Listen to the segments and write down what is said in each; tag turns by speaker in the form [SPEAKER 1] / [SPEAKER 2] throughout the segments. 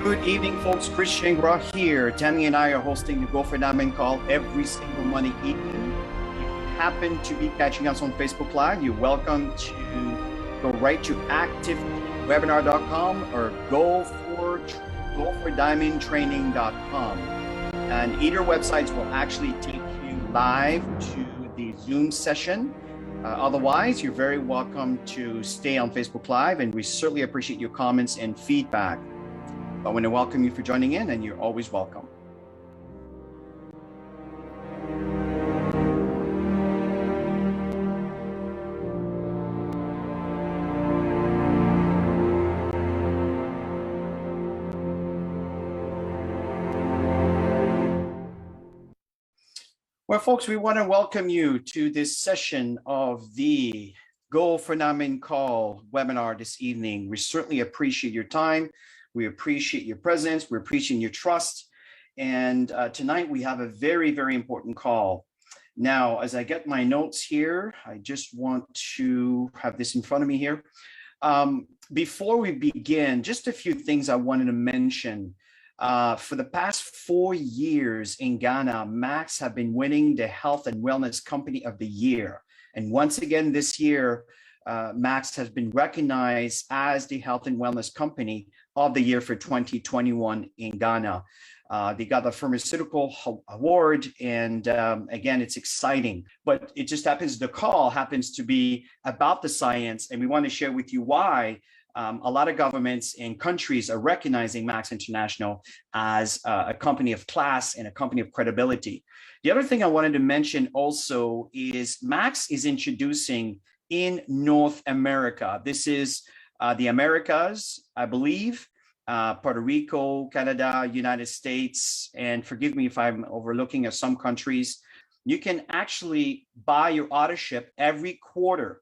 [SPEAKER 1] Good evening, folks. Chris Shingra here. Tammy and I are hosting the Go for Diamond call every single Monday evening. If you happen to be catching us on Facebook Live, you're welcome to go right to activewebinar.com or goforddiamondtraining.com. And either websites will actually take you live to the Zoom session. Otherwise, you're very welcome to stay on Facebook Live, and we certainly appreciate your comments and feedback. I want to welcome you for joining in, and you're always welcome. Well, folks, we want to welcome you to this session of the Go for Diamond Call webinar this evening. We certainly appreciate your time. We appreciate your presence. We appreciate your trust. And tonight we have a very, very important call. Now, as I get my notes here, I just want to have this in front of me here. Before we begin, just a few things I wanted to mention. For the past 4 years in Ghana, Max have been winning the Health and Wellness Company of the Year. And once again this year, Max has been recognized as the Health and Wellness Company of the Year for 2021 in Ghana. They got the Pharmaceutical Award, and again, it's exciting. But it just happens, the call happens to be about the science, and we want to share with you why a lot of governments and countries are recognizing Max International as a company of class and a company of credibility. The other thing I wanted to mention also is Max is introducing in North America. This is the Americas, I believe, Puerto Rico, Canada, United States, and forgive me if I'm overlooking at some countries. You can actually buy your autoship every quarter,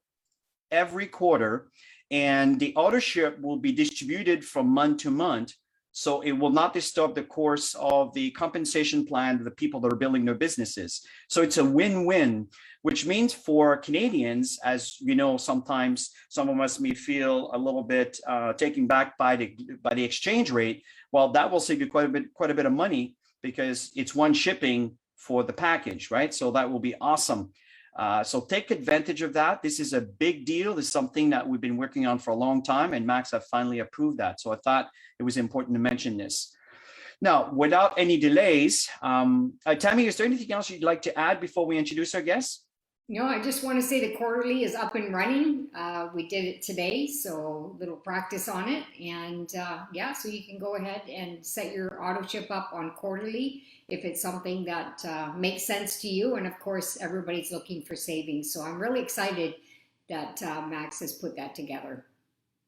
[SPEAKER 1] and the autoship will be distributed from month to month. So it will not disturb the course of the compensation plan of the people that are building their businesses. So it's a win-win, which means for Canadians, as you know, sometimes some of us may feel a little bit taken back by the exchange rate. Well, that will save you quite a bit of money because it's one shipping for the package, right? So that will be awesome. So take advantage of that. This is a big deal. This is something that we've been working on for a long time, and Max have finally approved that. So I thought it was important to mention this. Now, without any delays, Tammy, is there anything else you'd like to add before we introduce our guests?
[SPEAKER 2] No, I just want to say the quarterly is up and running. We did it today, so a little practice on it. And yeah, so you can go ahead and set your auto ship up on quarterly if it's something that makes sense to you. And of course, everybody's looking for savings. So I'm really excited that Max has put that together.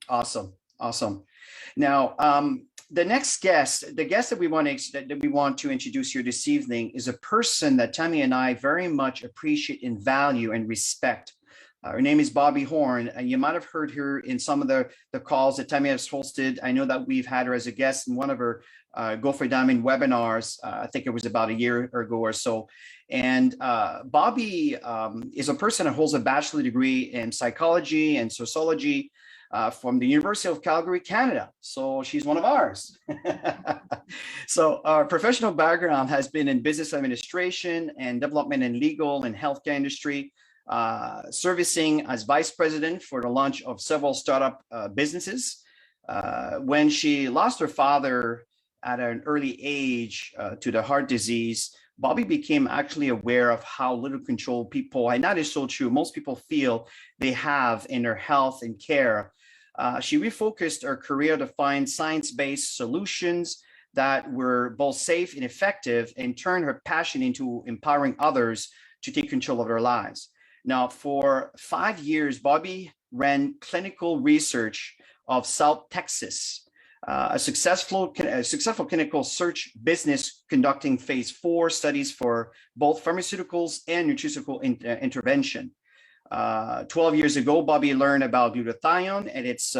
[SPEAKER 1] Awesome. Awesome. Now, the next guest, the guest that we want to introduce here this evening is a person that Tammy and I very much appreciate and value and respect. Her name is Bobbi Horne, and you might have heard her in some of the calls that Tammy has hosted. I know that we've had her as a guest in one of her Go for Diamond webinars. I think it was about a year ago or so. And Bobbi is a person that holds a bachelor degree in psychology and sociology from the University of Calgary, Canada. So she's one of ours. So our professional background has been in business administration and development in legal and healthcare industry, servicing as vice president for the launch of several startup businesses. When she lost her father at an early age to the heart disease, Bobbi became actually aware of how little control people, and that is so true, most people feel they have in their health and care. She refocused her career to find science-based solutions that were both safe and effective, and turned her passion into empowering others to take control of their lives. Now, for 5 years, Bobbi ran clinical research of South Texas, a successful clinical search business conducting phase 4 studies for both pharmaceuticals and nutraceutical intervention. 12 years ago, Bobbi learned about glutathione and its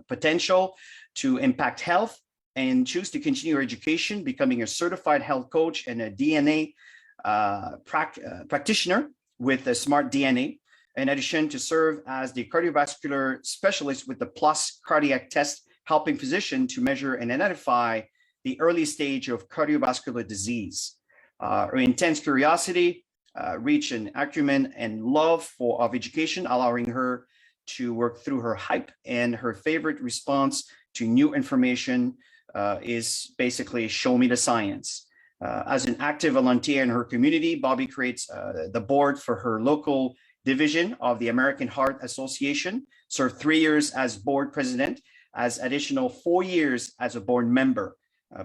[SPEAKER 1] potential to impact health, and choose to continue her education, becoming a certified health coach and a DNA practitioner with a Smart DNA, in addition to serve as the cardiovascular specialist with the Plus Cardiac Test helping physicians to measure and identify the early stage of cardiovascular disease. Her intense curiosity, reach and acumen and love of education, allowing her to work through her hype, and her favorite response to new information is basically show me the science. As an active volunteer in her community, Bobbi creates the board for her local division of the American Heart Association, served 3 years as board president, as additional 4 years as a board member.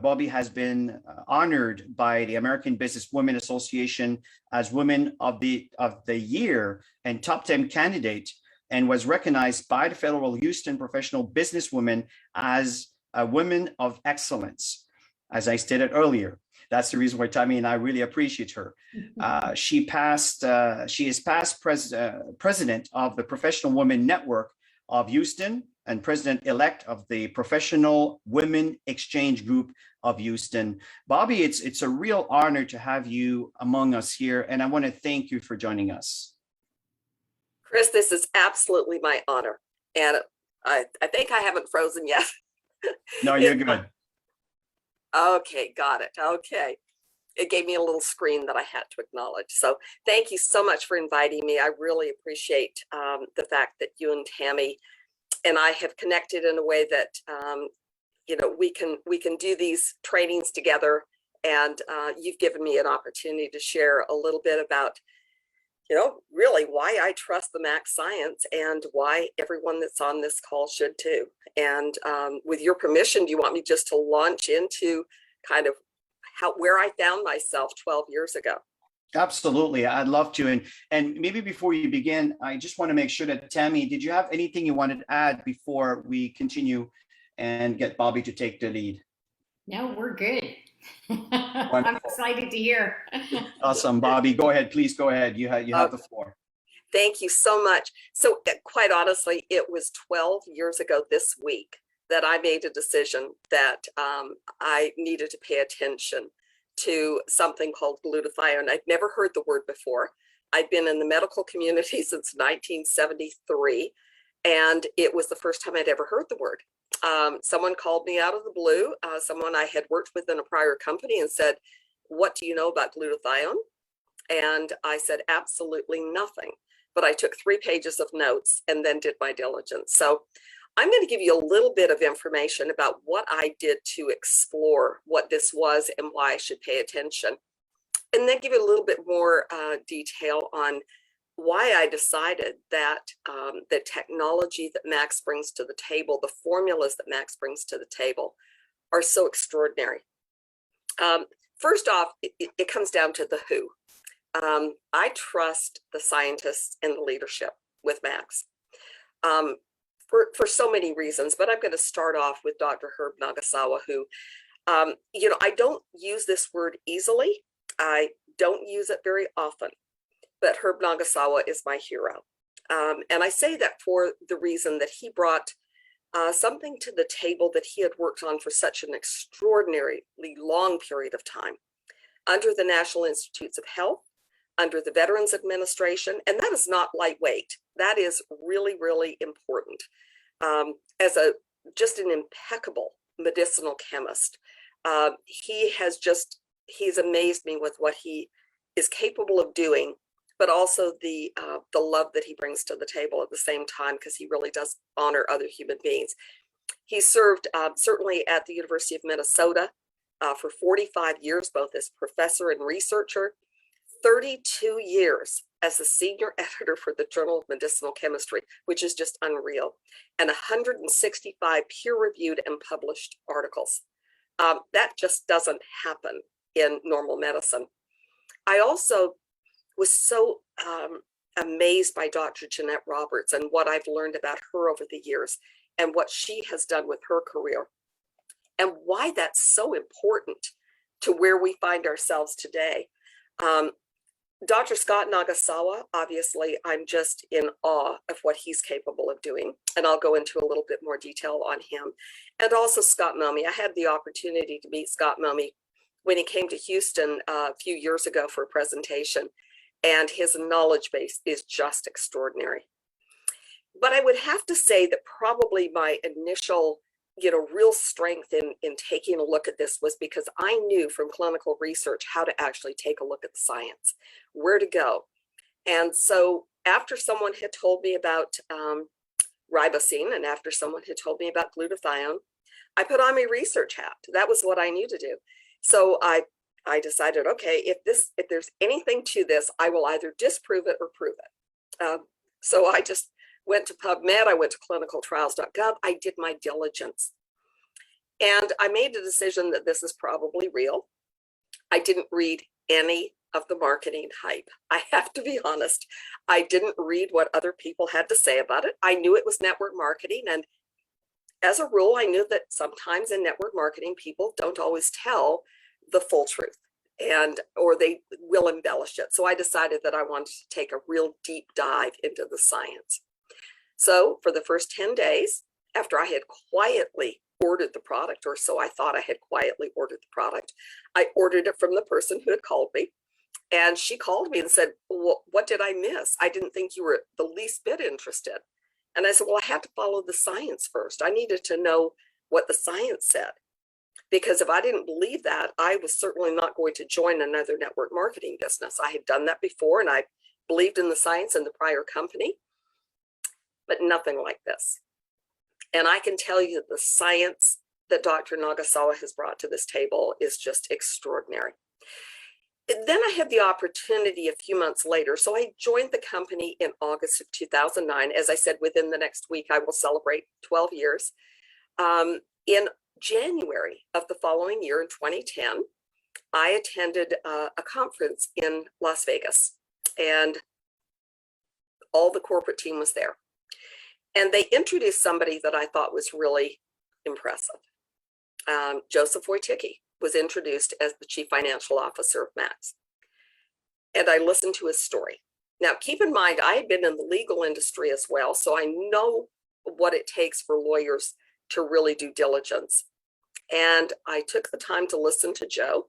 [SPEAKER 1] Bobbi has been honored by the American Business Women Association as Women of the Year and top 10 candidate, and was recognized by the Federal Houston Professional Businesswoman as a Woman of Excellence. As I stated earlier, that's the reason why Tammy and I really appreciate her. She is past president of the Professional Women Network of Houston and president-elect of the Professional Women Exchange Group of Houston. Bobbi, it's a real honor to have you among us here, and I want to thank you for joining us.
[SPEAKER 3] Chris, this is absolutely my honor, and I think I haven't frozen yet.
[SPEAKER 1] No, you're good.
[SPEAKER 3] Okay, got it. Okay. It gave me a little screen that I had to acknowledge. So thank you so much for inviting me. I really appreciate the fact that you and Tammy and I have connected in a way that you know, we can do these trainings together, and you've given me an opportunity to share a little bit about, you know, really why I trust the Max Science and why everyone that's on this call should too. And with your permission, do you want me just to launch into kind of where I found myself 12 years ago?
[SPEAKER 1] Absolutely, I'd love to. And maybe before you begin, I just want to make sure that Tammy, did you have anything you wanted to add before we continue and get Bobbi to take the lead?
[SPEAKER 2] No, we're good. I'm excited to hear.
[SPEAKER 1] Awesome, Bobbi, go ahead, please go ahead. You have the floor.
[SPEAKER 3] Thank you so much. So quite honestly, it was 12 years ago this week that I made a decision that I needed to pay attention to something called glutathione. I'd never heard the word before. I'd been in the medical community since 1973, and it was the first time I'd ever heard the word. Someone called me out of the blue, someone I had worked with in a prior company, and said, "What do you know about glutathione?" And I said, "Absolutely nothing." But I took 3 pages of notes and then did my diligence. So I'm going to give you a little bit of information about what I did to explore what this was and why I should pay attention. And then give you a little bit more detail on why I decided that the technology that Max brings to the table, the formulas that Max brings to the table, are so extraordinary. First off, it comes down to the who. I trust the scientists and the leadership with Max for so many reasons, but I'm going to start off with Dr. Herb Nagasawa, who, you know, I don't use this word easily. I don't use it very often, but Herb Nagasawa is my hero. And I say that for the reason that he brought something to the table that he had worked on for such an extraordinarily long period of time under the National Institutes of Health, under the Veterans Administration, and that is not lightweight. That is really, really important. As just an impeccable medicinal chemist, he's amazed me with what he is capable of doing, but also the love that he brings to the table at the same time, because he really does honor other human beings. He served certainly at the University of Minnesota for 45 years, both as professor and researcher, 32 years as the senior editor for the Journal of Medicinal Chemistry, which is just unreal, and 165 peer-reviewed and published articles. That just doesn't happen in normal medicine. I also was so amazed by Dr. Jeanette Roberts and what I've learned about her over the years and what she has done with her career, and why that's so important to where we find ourselves today. Dr. Scott Nagasawa, obviously, I'm just in awe of what he's capable of doing, and I'll go into a little bit more detail on him. And also Scott Momey. I had the opportunity to meet Scott Momey when he came to Houston a few years ago for a presentation, and his knowledge base is just extraordinary. But I would have to say that probably my initial real strength in taking a look at this was because I knew from clinical research how to actually take a look at the science, where to go. And so after someone had told me about ribosine, and after someone had told me about glutathione, I put on my research hat. That was what I knew to do. So I decided, okay, if there's anything to this, I will either disprove it or prove it. So I just went to PubMed, I went to clinicaltrials.gov, I did my diligence. And I made a decision that this is probably real. I didn't read any of the marketing hype. I have to be honest. I didn't read what other people had to say about it. I knew it was network marketing. And as a rule, I knew that sometimes in network marketing, people don't always tell the full truth, or they will embellish it. So I decided that I wanted to take a real deep dive into the science. So for the first 10 days, after I had quietly ordered the product, or so I thought I had quietly ordered the product, I ordered it from the person who had called me. And she called me and said, well, what did I miss? I didn't think you were the least bit interested. And I said, well, I had to follow the science first. I needed to know what the science said. Because if I didn't believe that, I was certainly not going to join another network marketing business. I had done that before, and I believed in the science in the prior company, but nothing like this. And I can tell you that the science that Dr. Nagasawa has brought to this table is just extraordinary. Then I had the opportunity a few months later. So I joined the company in August of 2009. As I said, within the next week, I will celebrate 12 years. In January of the following year, in 2010, I attended a conference in Las Vegas, and all the corporate team was there. And they introduced somebody that I thought was really impressive. Joseph Wojcicki was introduced as the Chief Financial Officer of Max. And I listened to his story. Now, keep in mind, I had been in the legal industry as well, so I know what it takes for lawyers to really do diligence. And I took the time to listen to Joe.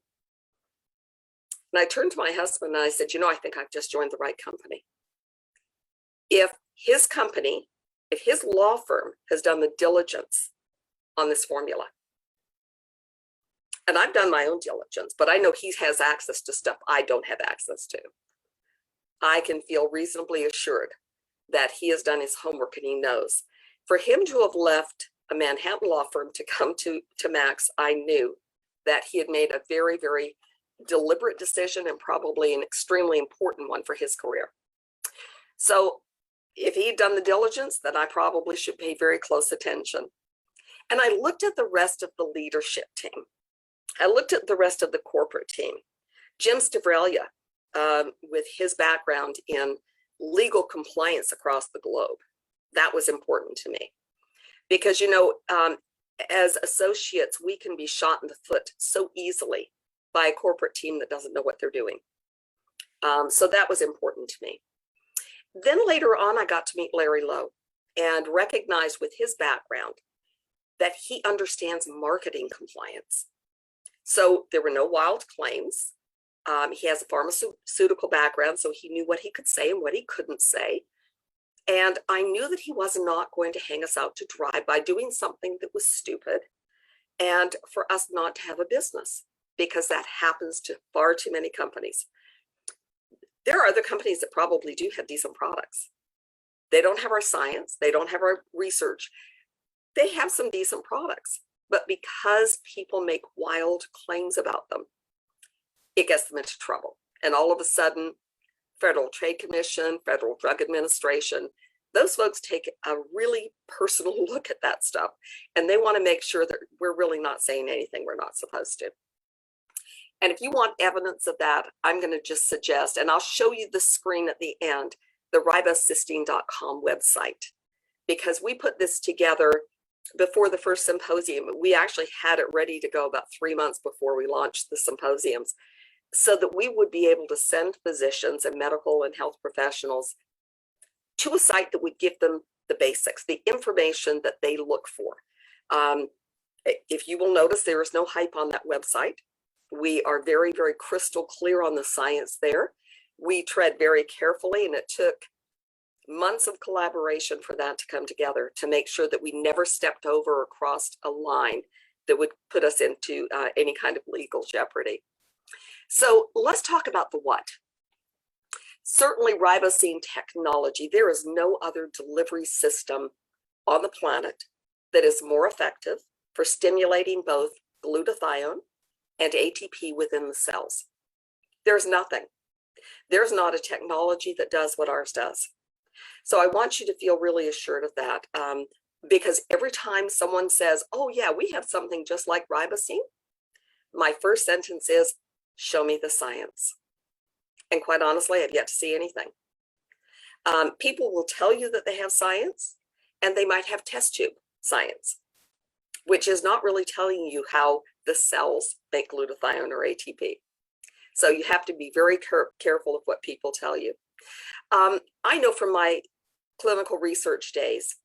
[SPEAKER 3] And I turned to my husband and I said, I think I've just joined the right company. If his company, if his law firm has done the diligence on this formula, and I've done my own diligence, but I know he has access to stuff I don't have access to, I can feel reasonably assured that he has done his homework and he knows. For him to have left a Manhattan law firm to come to Max, I knew that he had made a very, very deliberate decision, and probably an extremely important one for his career. So if he'd done the diligence, then I probably should pay very close attention. And I looked at the rest of the leadership team. I looked at the rest of the corporate team. Jim Stavrelia, with his background in legal compliance across the globe, that was important to me. Because, as associates, we can be shot in the foot so easily by a corporate team that doesn't know what they're doing. So that was important to me. Then later on, I got to meet Larry Lowe and recognized with his background that he understands marketing compliance. So there were no wild claims. He has a pharmaceutical background, so he knew what he could say and what he couldn't say. And I knew that he was not going to hang us out to dry by doing something that was stupid and for us not to have a business, because that happens to far too many companies. There are other companies that probably do have decent products. They don't have our science, they don't have our research. They have some decent products, but because people make wild claims about them, it gets them into trouble. And all of a sudden, Federal Trade Commission, Federal Drug Administration, those folks take a really personal look at that stuff, and they want to make sure that we're really not saying anything we're not supposed to. And if you want evidence of that, I'm going to just suggest, and I'll show you the screen at the end, the ribose-cysteine.com website, because we put this together before the first symposium. We actually had it ready to go about 3 months before we launched the symposiums, so that we would be able to send physicians and medical and health professionals to a site that would give them the basics, the information that they look for. If you will notice, there is no hype on that website. We are very, very crystal clear on the science there. We tread very carefully, and it took months of collaboration for that to come together to make sure that we never stepped over or crossed a line that would put us into any kind of legal jeopardy. So let's talk about the what. Certainly ribosine technology, there is no other delivery system on the planet that is more effective for stimulating both glutathione and ATP within the cells. There's nothing. There's not a technology that does what ours does. So I want you to feel really assured of that, because every time someone says, oh yeah, we have something just like ribosine, my first sentence is, show me the science. And quite honestly, I've yet to see anything. People will tell you that they have science, and they might have test tube science, which is not really telling you how the cells make glutathione or ATP. So you have to be very careful of what people tell you. I know from my clinical research days,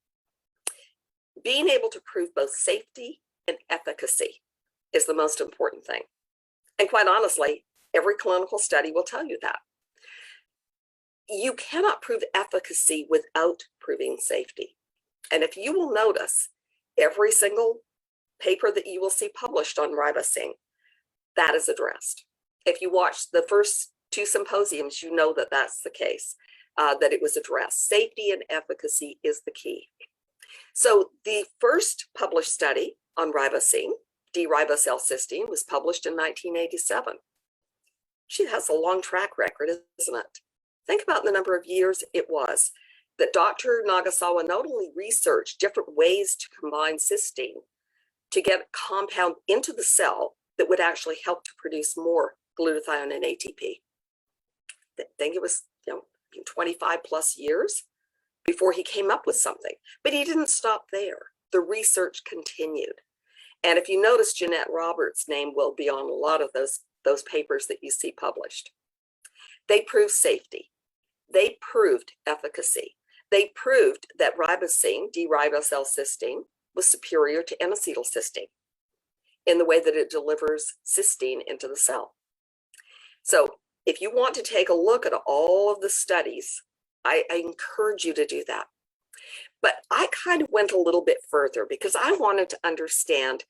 [SPEAKER 3] being able to prove both safety and efficacy is the most important thing. And quite honestly, every clinical study will tell you that. You cannot prove efficacy without proving safety. And if you will notice, every single paper that you will see published on ribosine, that is addressed. If you watch the first 2 symposiums, you know that that's the case, that it was addressed. Safety and efficacy is the key. So the first published study on ribosine, D-Ribose-L-Cysteine, was published in 1987. She has a long track record, isn't it? Think about the number of years it was that Dr. Nagasawa not only researched different ways to combine cysteine to get a compound into the cell that would actually help to produce more glutathione and ATP. I think it was 25 plus years before he came up with something, but he didn't stop there. The research continued. And if you notice, Jeanette Roberts' name will be on a lot of those papers that you see published. They proved safety. They proved efficacy. They proved that ribosine, D-Ribose-L-Cysteine, was superior to N-acetylcysteine in the way that it delivers cysteine into the cell. So if you want to take a look at all of the studies, I encourage you to do that. But I kind of went a little bit further because I wanted to understand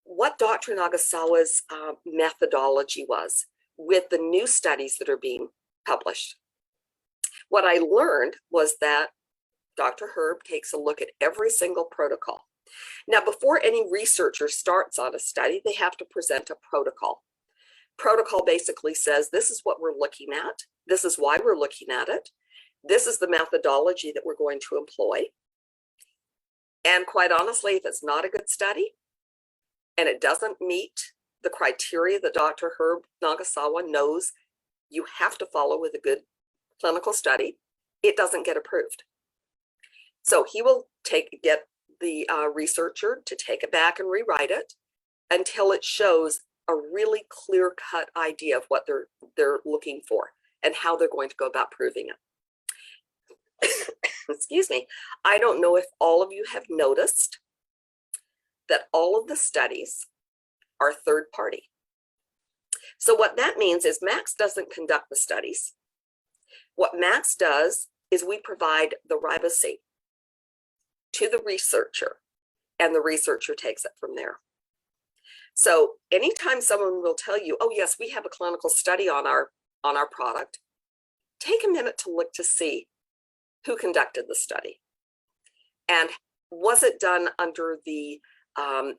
[SPEAKER 3] what Dr. Nagasawa's methodology was with the new studies that are being published. What I learned was that Dr. Herb takes a look at every single protocol. Now, before any researcher starts on a study, they have to present a protocol. Protocol basically says, this is what we're looking at. This is why we're looking at it. This is the methodology that we're going to employ. And quite honestly, if it's not a good study and it doesn't meet the criteria that Dr. Herb Nagasawa knows you have to follow with a good clinical study, it doesn't get approved. So he will get the researcher to take it back and rewrite it until it shows a really clear-cut idea of what they're looking for and how they're going to go about proving it. Excuse me. I don't know if all of you have noticed that all of the studies are third party. So what that means is Max doesn't conduct the studies. What Max does is we provide the ribosine to the researcher, and the researcher takes it from there. So anytime someone will tell you, oh yes, we have a clinical study on our product, take a minute to look to see who conducted the study. And was it done under the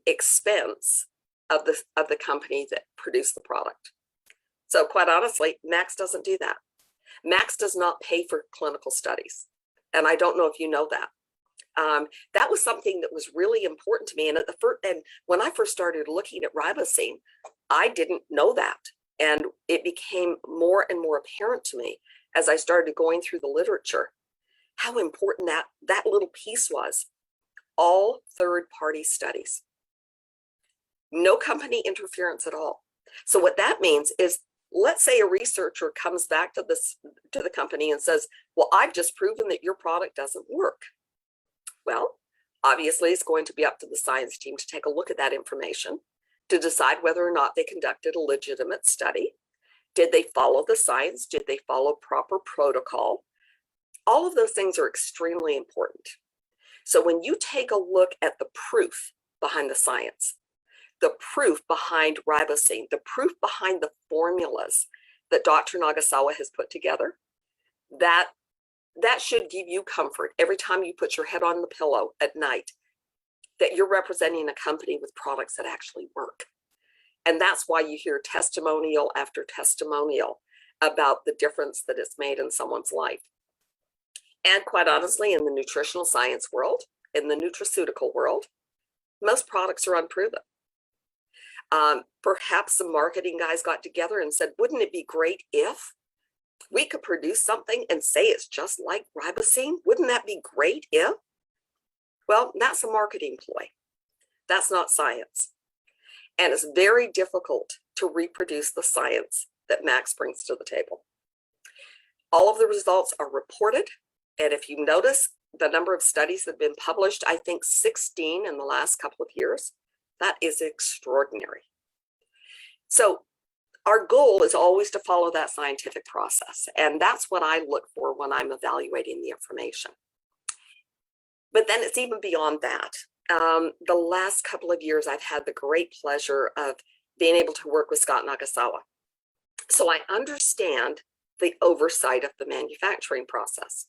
[SPEAKER 3] expense of the company that produced the product? So quite honestly, Max doesn't do that. Max does not pay for clinical studies. And I don't know if you know that. That was something that was really important to me. And when I first started looking at ribosine, I didn't know that. And it became more and more apparent to me as I started going through the literature, how important that little piece was. All third-party studies. No company interference at all. So what that means is, let's say a researcher comes back to the company and says, well, I've just proven that your product doesn't work. Well, obviously it's going to be up to the science team to take a look at that information to decide whether or not they conducted a legitimate study. Did they follow the science? Did they follow proper protocol? All of those things are extremely important. So when you take a look at the proof behind the science, the proof behind ribosine, the proof behind the formulas that Dr. Nagasawa has put together, that should give you comfort every time you put your head on the pillow at night, that you're representing a company with products that actually work. And that's why you hear testimonial after testimonial about the difference that it's made in someone's life. And quite honestly, in the nutritional science world, in the nutraceutical world, most products are unproven. Perhaps some marketing guys got together and said, wouldn't it be great if we could produce something and say it's just like ribosine? Wouldn't that be great if? Well, that's a marketing ploy. That's not science. And it's very difficult to reproduce the science that Max brings to the table. All of the results are reported. And if you notice the number of studies that have been published, I think 16 in the last couple of years, that is extraordinary. So our goal is always to follow that scientific process. And that's what I look for when I'm evaluating the information. But then it's even beyond that. The last couple of years, I've had the great pleasure of being able to work with Scott Nagasawa. So I understand the oversight of the manufacturing process.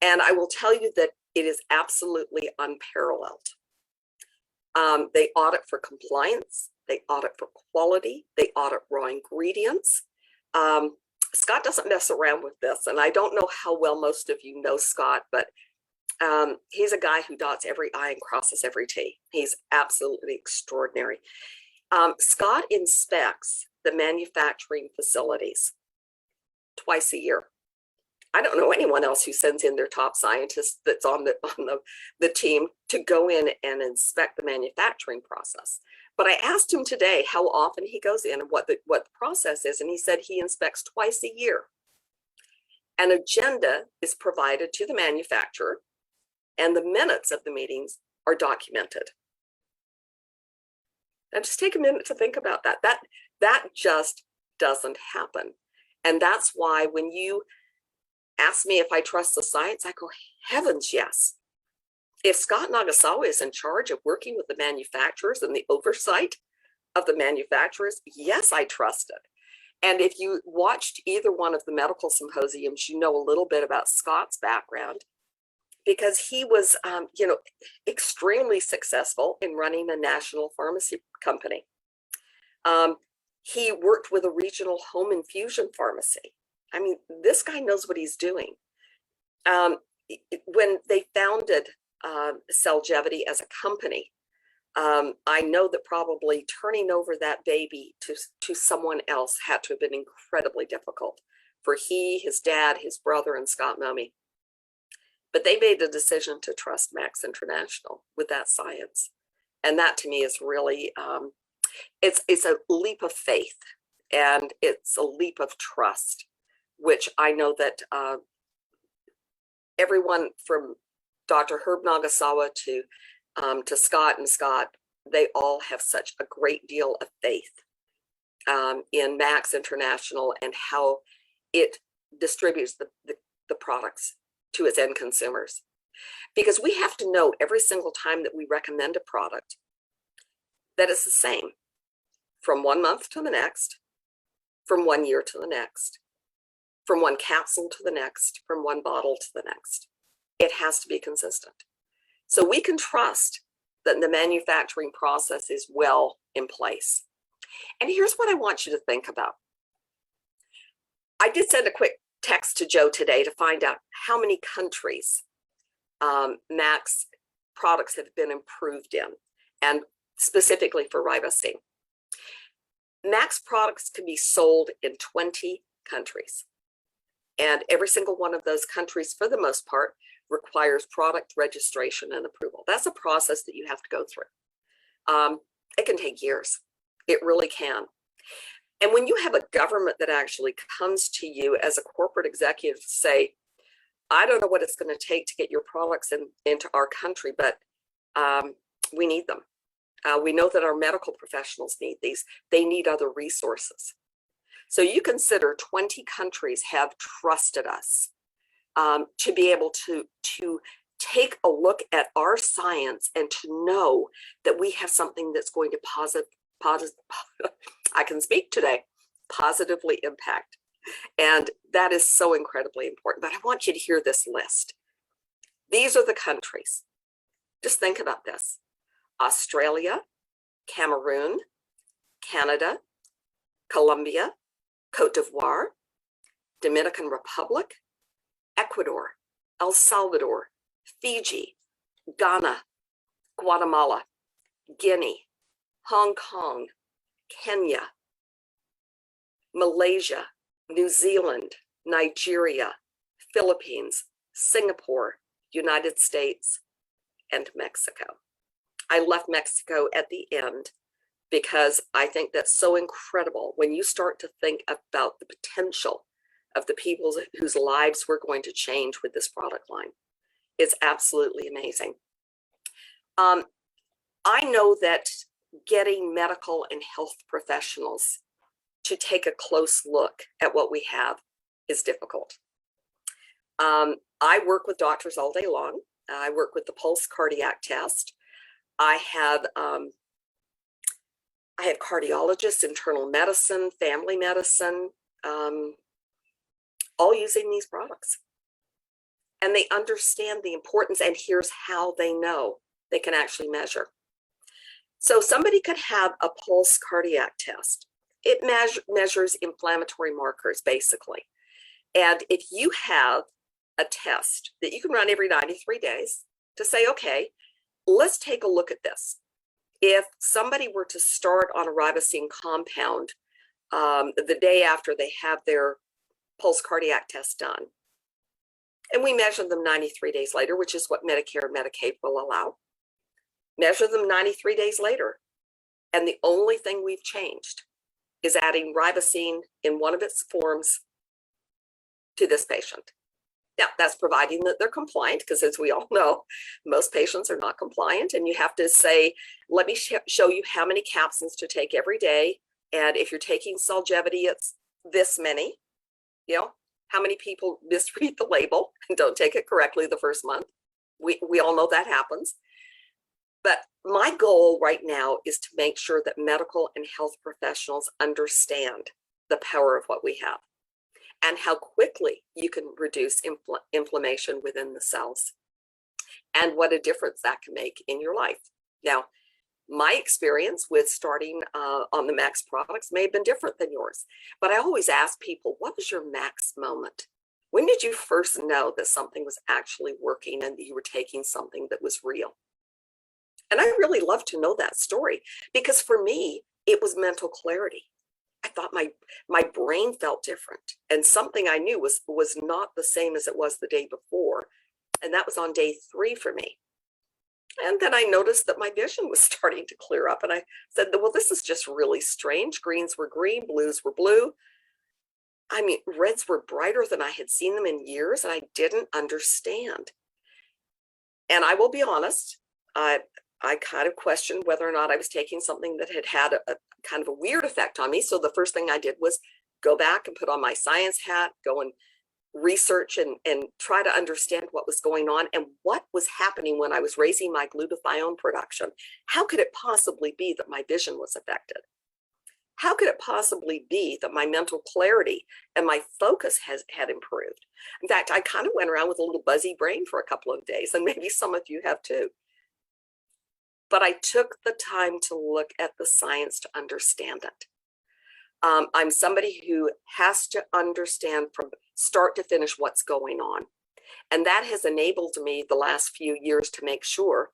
[SPEAKER 3] And I will tell you that it is absolutely unparalleled. They audit for compliance, they audit for quality, they audit raw ingredients. Scott doesn't mess around with this, and I don't know how well most of you know Scott, but he's a guy who dots every I and crosses every T. He's absolutely extraordinary. Scott inspects the manufacturing facilities twice a year. I don't know anyone else who sends in their top scientist that's on the team to go in and inspect the manufacturing process. But I asked him today how often he goes in and what the process is, and he said he inspects twice a year. An agenda is provided to the manufacturer, and the minutes of the meetings are documented. Now just take a minute to think about that. That just doesn't happen. And that's why when you ask me if I trust the science, I go, heavens, yes. If Scott Nagasawa is in charge of working with the manufacturers and the oversight of the manufacturers, yes, I trust it. And if you watched either one of the medical symposiums, you know a little bit about Scott's background, because he was, extremely successful in running a national pharmacy company. He worked with a regional home infusion pharmacy. I mean, this guy knows what he's doing. When they founded Cellgevity as a company, I know that probably turning over that baby to someone else had to have been incredibly difficult for he, his dad, his brother, and Scott Momey. But they made a decision to trust Max International with that science. And that to me is really, it's a leap of faith, and it's a leap of trust, which I know that everyone from Dr. Herb Nagasawa to Scott and Scott, they all have such a great deal of faith in Max International and how it distributes the products to its end consumers. Because we have to know every single time that we recommend a product that it's the same from 1 month to the next, from 1 year to the next, from one capsule to the next, from one bottle to the next. It has to be consistent. So we can trust that the manufacturing process is well in place. And here's what I want you to think about. I did send a quick text to Joe today to find out how many countries Max products have been improved in, and specifically for ribosine. Max products can be sold in 20 countries. And every single one of those countries, for the most part, requires product registration and approval. That's a process that you have to go through. It can take years. It really can. And when you have a government that actually comes to you as a corporate executive to say, I don't know what it's going to take to get your products into our country, but we need them. We know that our medical professionals need these. They need other resources. So you consider 20 countries have trusted us to be able to take a look at our science and to know that we have something that's going to I can speak today, positively impact. And that is so incredibly important. But I want you to hear this list. These are the countries. Just think about this. Australia, Cameroon, Canada, Colombia, Cote d'Ivoire, Dominican Republic, Ecuador, El Salvador, Fiji, Ghana, Guatemala, Guinea, Hong Kong, Kenya, Malaysia, New Zealand, Nigeria, Philippines, Singapore, United States, and Mexico. I left Mexico at the end because I think that's so incredible when you start to think about the potential of the people whose lives we're going to change with this product line. It's absolutely amazing. I know that getting medical and health professionals to take a close look at what we have is difficult. I work with doctors all day long. I work with the pulse cardiac test. I have cardiologists, internal medicine, family medicine, all using these products. And they understand the importance, and here's how they know they can actually measure. So somebody could have a pulse cardiac test. It measures inflammatory markers, basically. And if you have a test that you can run every 93 days to say, okay, let's take a look at this. If somebody were to start on a ribosine compound the day after they have their pulse cardiac test done, and we measure them 93 days later, which is what Medicare and Medicaid will allow, measure them 93 days later, and the only thing we've changed is adding ribosine in one of its forms to this patient. Now, that's providing that they're compliant, because as we all know, most patients are not compliant, and you have to say, let me show you how many capsules to take every day. And if you're taking Solgevity, it's this many. You know, how many people misread the label and don't take it correctly the first month? We all know that happens. But my goal right now is to make sure that medical and health professionals understand the power of what we have and how quickly you can reduce inflammation within the cells and what a difference that can make in your life. Now, my experience with starting on the Max products may have been different than yours, but I always ask people, what was your Max moment? When did you first know that something was actually working and that you were taking something that was real? And I really love to know that story, because for me, it was mental clarity. I thought my brain felt different, and something I knew was not the same as it was the day before. And that was on day 3 for me. And then I noticed that my vision was starting to clear up, and I said, well, this is just really strange. Greens were green, blues were blue. I mean, reds were brighter than I had seen them in years, and I didn't understand. And I will be honest, I kind of questioned whether or not I was taking something that had a kind of a weird effect on me. So the first thing I did was go back and put on my science hat, go and research and try to understand what was going on and what was happening when I was raising my glutathione production. How could it possibly be that my vision was affected? How could it possibly be that my mental clarity and my focus had improved? In fact, I kind of went around with a little buzzy brain for a couple of days, and maybe some of you have too. But I took the time to look at the science to understand it. I'm somebody who has to understand from start to finish what's going on. And that has enabled me the last few years to make sure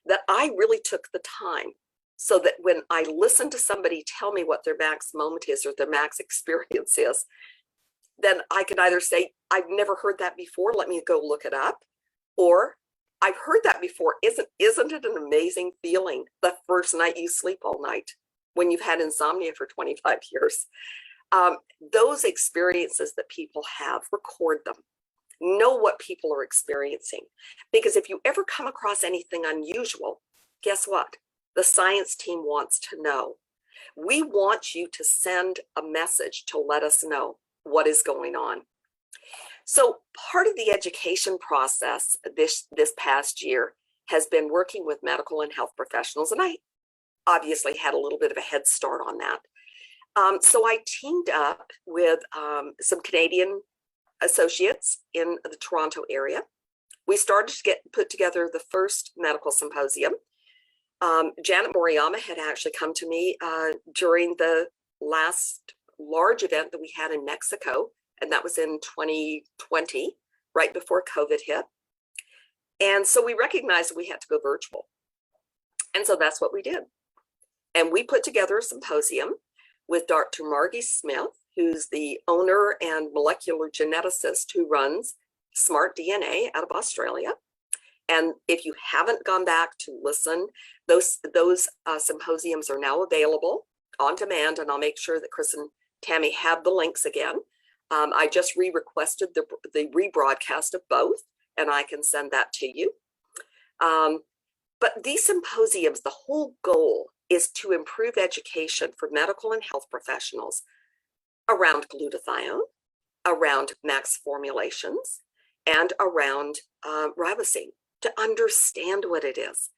[SPEAKER 3] that I really took the time so that when I listen to somebody tell me what their max moment is or their max experience is, then I could either say, I've never heard that before, let me go look it up, or I've heard that before. Isn't it an amazing feeling the first night you sleep all night when you've had insomnia for 25 years? Those experiences that people have, record them. Know what people are experiencing. Because if you ever come across anything unusual, guess what? The science team wants to know. We want you to send a message to let us know what is going on. So part of the education process this past year has been working with medical and health professionals, and I obviously had a little bit of a head start on that. So I teamed up with some Canadian associates in the Toronto area. We started to put together the first medical symposium. Janet Moriyama had actually come to me during the last large event that we had in Mexico, and that was in 2020, right before COVID hit. And so we recognized we had to go virtual. And so that's what we did. And we put together a symposium with Dr. Margie Smith, who's the owner and molecular geneticist who runs Smart DNA out of Australia. And if you haven't gone back to listen, those symposiums are now available on demand, and I'll make sure that Chris and Tammy have the links again. I just re-requested the rebroadcast of both, and I can send that to you. But these symposiums, the whole goal is to improve education for medical and health professionals around glutathione, around max formulations, and around ribosine, to understand what it is.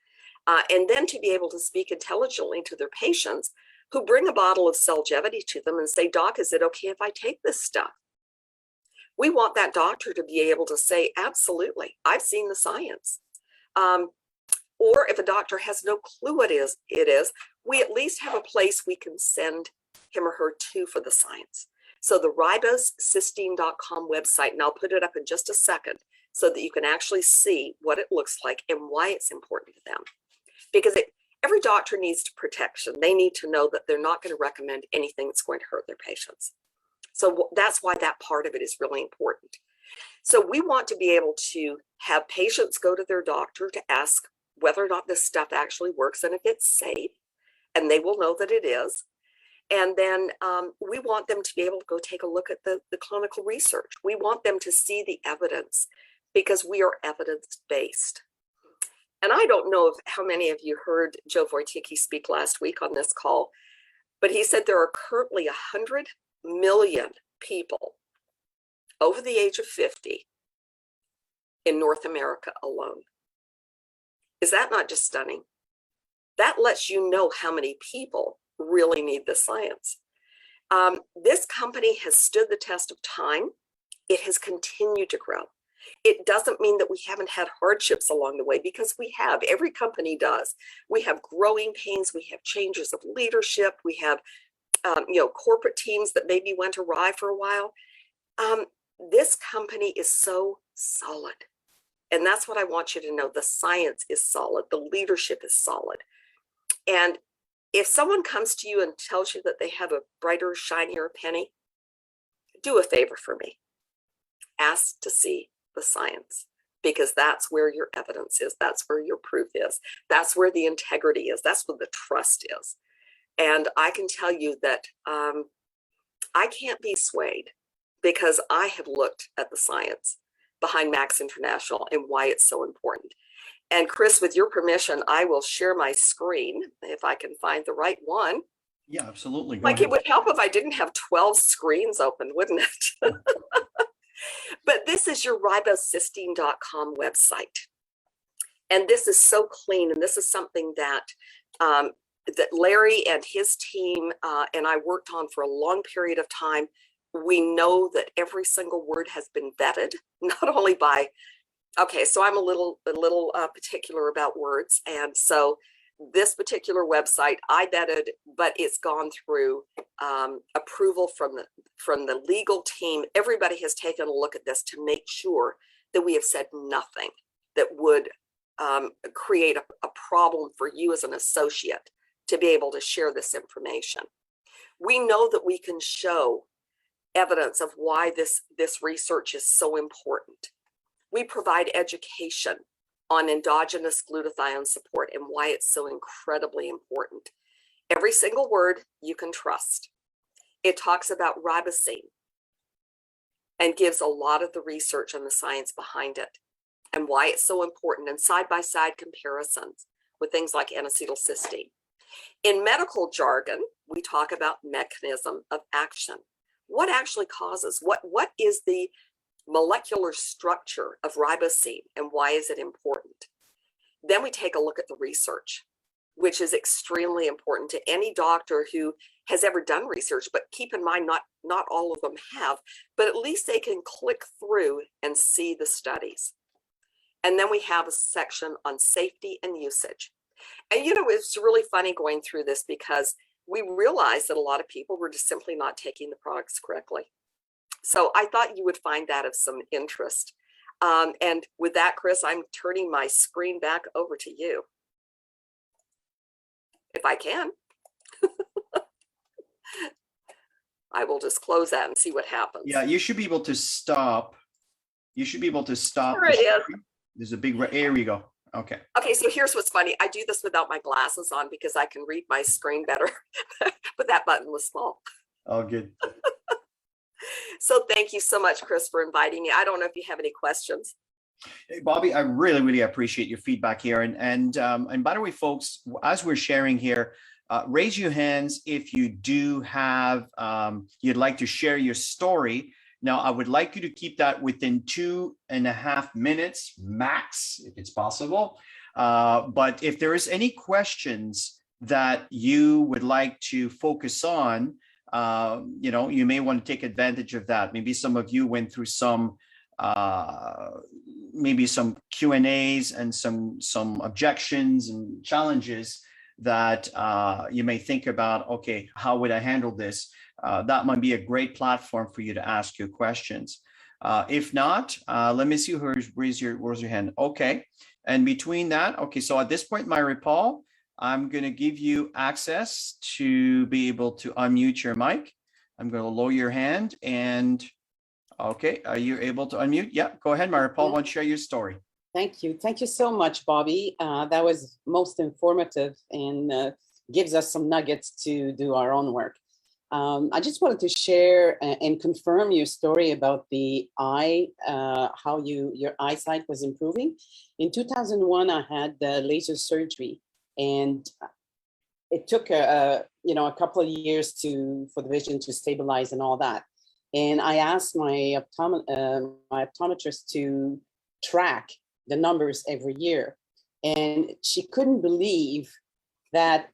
[SPEAKER 3] And then to be able to speak intelligently to their patients who bring a bottle of Celgevity to them and say, "Doc, is it okay if I take this stuff?" We want that doctor to be able to say, "Absolutely, I've seen the science." Or if a doctor has no clue what it is, we at least have a place we can send him or her to for the science. So the ribose-cysteine.com website, and I'll put it up in just a second so that you can actually see what it looks like and why it's important to them. Because every doctor needs protection. They need to know that they're not going to recommend anything that's going to hurt their patients. So that's why that part of it is really important. So we want to be able to have patients go to their doctor to ask whether or not this stuff actually works and if it's safe, and they will know that it is. And then we want them to be able to go take a look at the clinical research. We want them to see the evidence because we are evidence-based. And I don't know how many of you heard Joe Wojcicki speak last week on this call, but he said there are currently 100 million people over the age of 50 in North America alone. Is that not just stunning? That lets you know how many people really need this science. This company has stood the test of time. It has continued to grow. It doesn't mean that we haven't had hardships along the way, because we have. Every company does. We have growing pains. We have changes of leadership. We have corporate teams that maybe went awry for a while. This company is so solid. And that's what I want you to know. The science is solid. The leadership is solid. And if someone comes to you and tells you that they have a brighter, shinier penny, do a favor for me. Ask to see the science, because that's where your evidence is. That's where your proof is. That's where the integrity is. That's where the trust is. And I can tell you that I can't be swayed, because I have looked at the science behind Max International and why it's so important. And Chris, with your permission, I will share my screen if I can find the right one.
[SPEAKER 1] Yeah, absolutely.
[SPEAKER 3] Like, it would help if I didn't have 12 screens open, wouldn't it? But this is your ribose-cysteine.com website. And this is so clean. And this is something that that Larry and his team and I worked on for a long period of time. We know that every single word has been vetted, not only by, okay, so I'm a little particular about words. And so this particular website I vetted, but it's gone through approval from the legal team. Everybody has taken a look at this to make sure that we have said nothing that would create a problem for you as an associate to be able to share this information. We know that we can show evidence of why this research is so important. We provide education on endogenous glutathione support and why it's so incredibly important. Every single word you can trust. It talks about ribosine and gives a lot of the research and the science behind it and why it's so important, and side-by-side comparisons with things like N-acetylcysteine. In medical jargon, we talk about mechanism of action. What actually causes, what is the molecular structure of ribosine and why is it important. Then we take a look at the research, which is extremely important to any doctor who has ever done research, but keep in mind, not all of them have, but at least they can click through and see the studies. And then we have a section on safety and usage. And it's really funny going through this because we realized that a lot of people were just simply not taking the products correctly. So I thought you would find that of some interest. And with that, Chris, I'm turning my screen back over to you. If I can. I will just close that and see what happens.
[SPEAKER 1] Yeah, you should be able to stop. You should be able to stop.
[SPEAKER 3] There it is.
[SPEAKER 1] There's a big, here we go. Okay.
[SPEAKER 3] Okay, so here's what's funny. I do this without my glasses on because I can read my screen better, but that button was small.
[SPEAKER 1] Oh, good.
[SPEAKER 3] So thank you so much, Chris, for inviting me. I don't know if you have any questions.
[SPEAKER 1] Hey, Bobbi, I really, really appreciate your feedback here. And by the way, folks, as we're sharing here, raise your hands if you do have, you'd like to share your story. Now, I would like you to keep that within 2.5 minutes max, if it's possible. But if there is any questions that you would like to focus on, you may want to take advantage of that. Maybe some of you went through some, maybe some Q&As and some objections and challenges that you may think about, okay, how would I handle this? That might be a great platform for you to ask your questions. If not, let me see who's raised your hand. Okay, and between that, okay, so at this point, Paul, I'm going to give you access to be able to unmute your mic. I'm going to lower your hand and okay, are you able to unmute? Yeah, go ahead, Paul, why don't you share your story?
[SPEAKER 4] Thank you. Thank you so much, Bobbi. That was most informative and gives us some nuggets to do our own work. I just wanted to share and confirm your story about the eye, how your eyesight was improving. In 2001, I had laser surgery, and it took a couple of years for the vision to stabilize and all that. And I asked my optometrist to track the numbers every year, and she couldn't believe that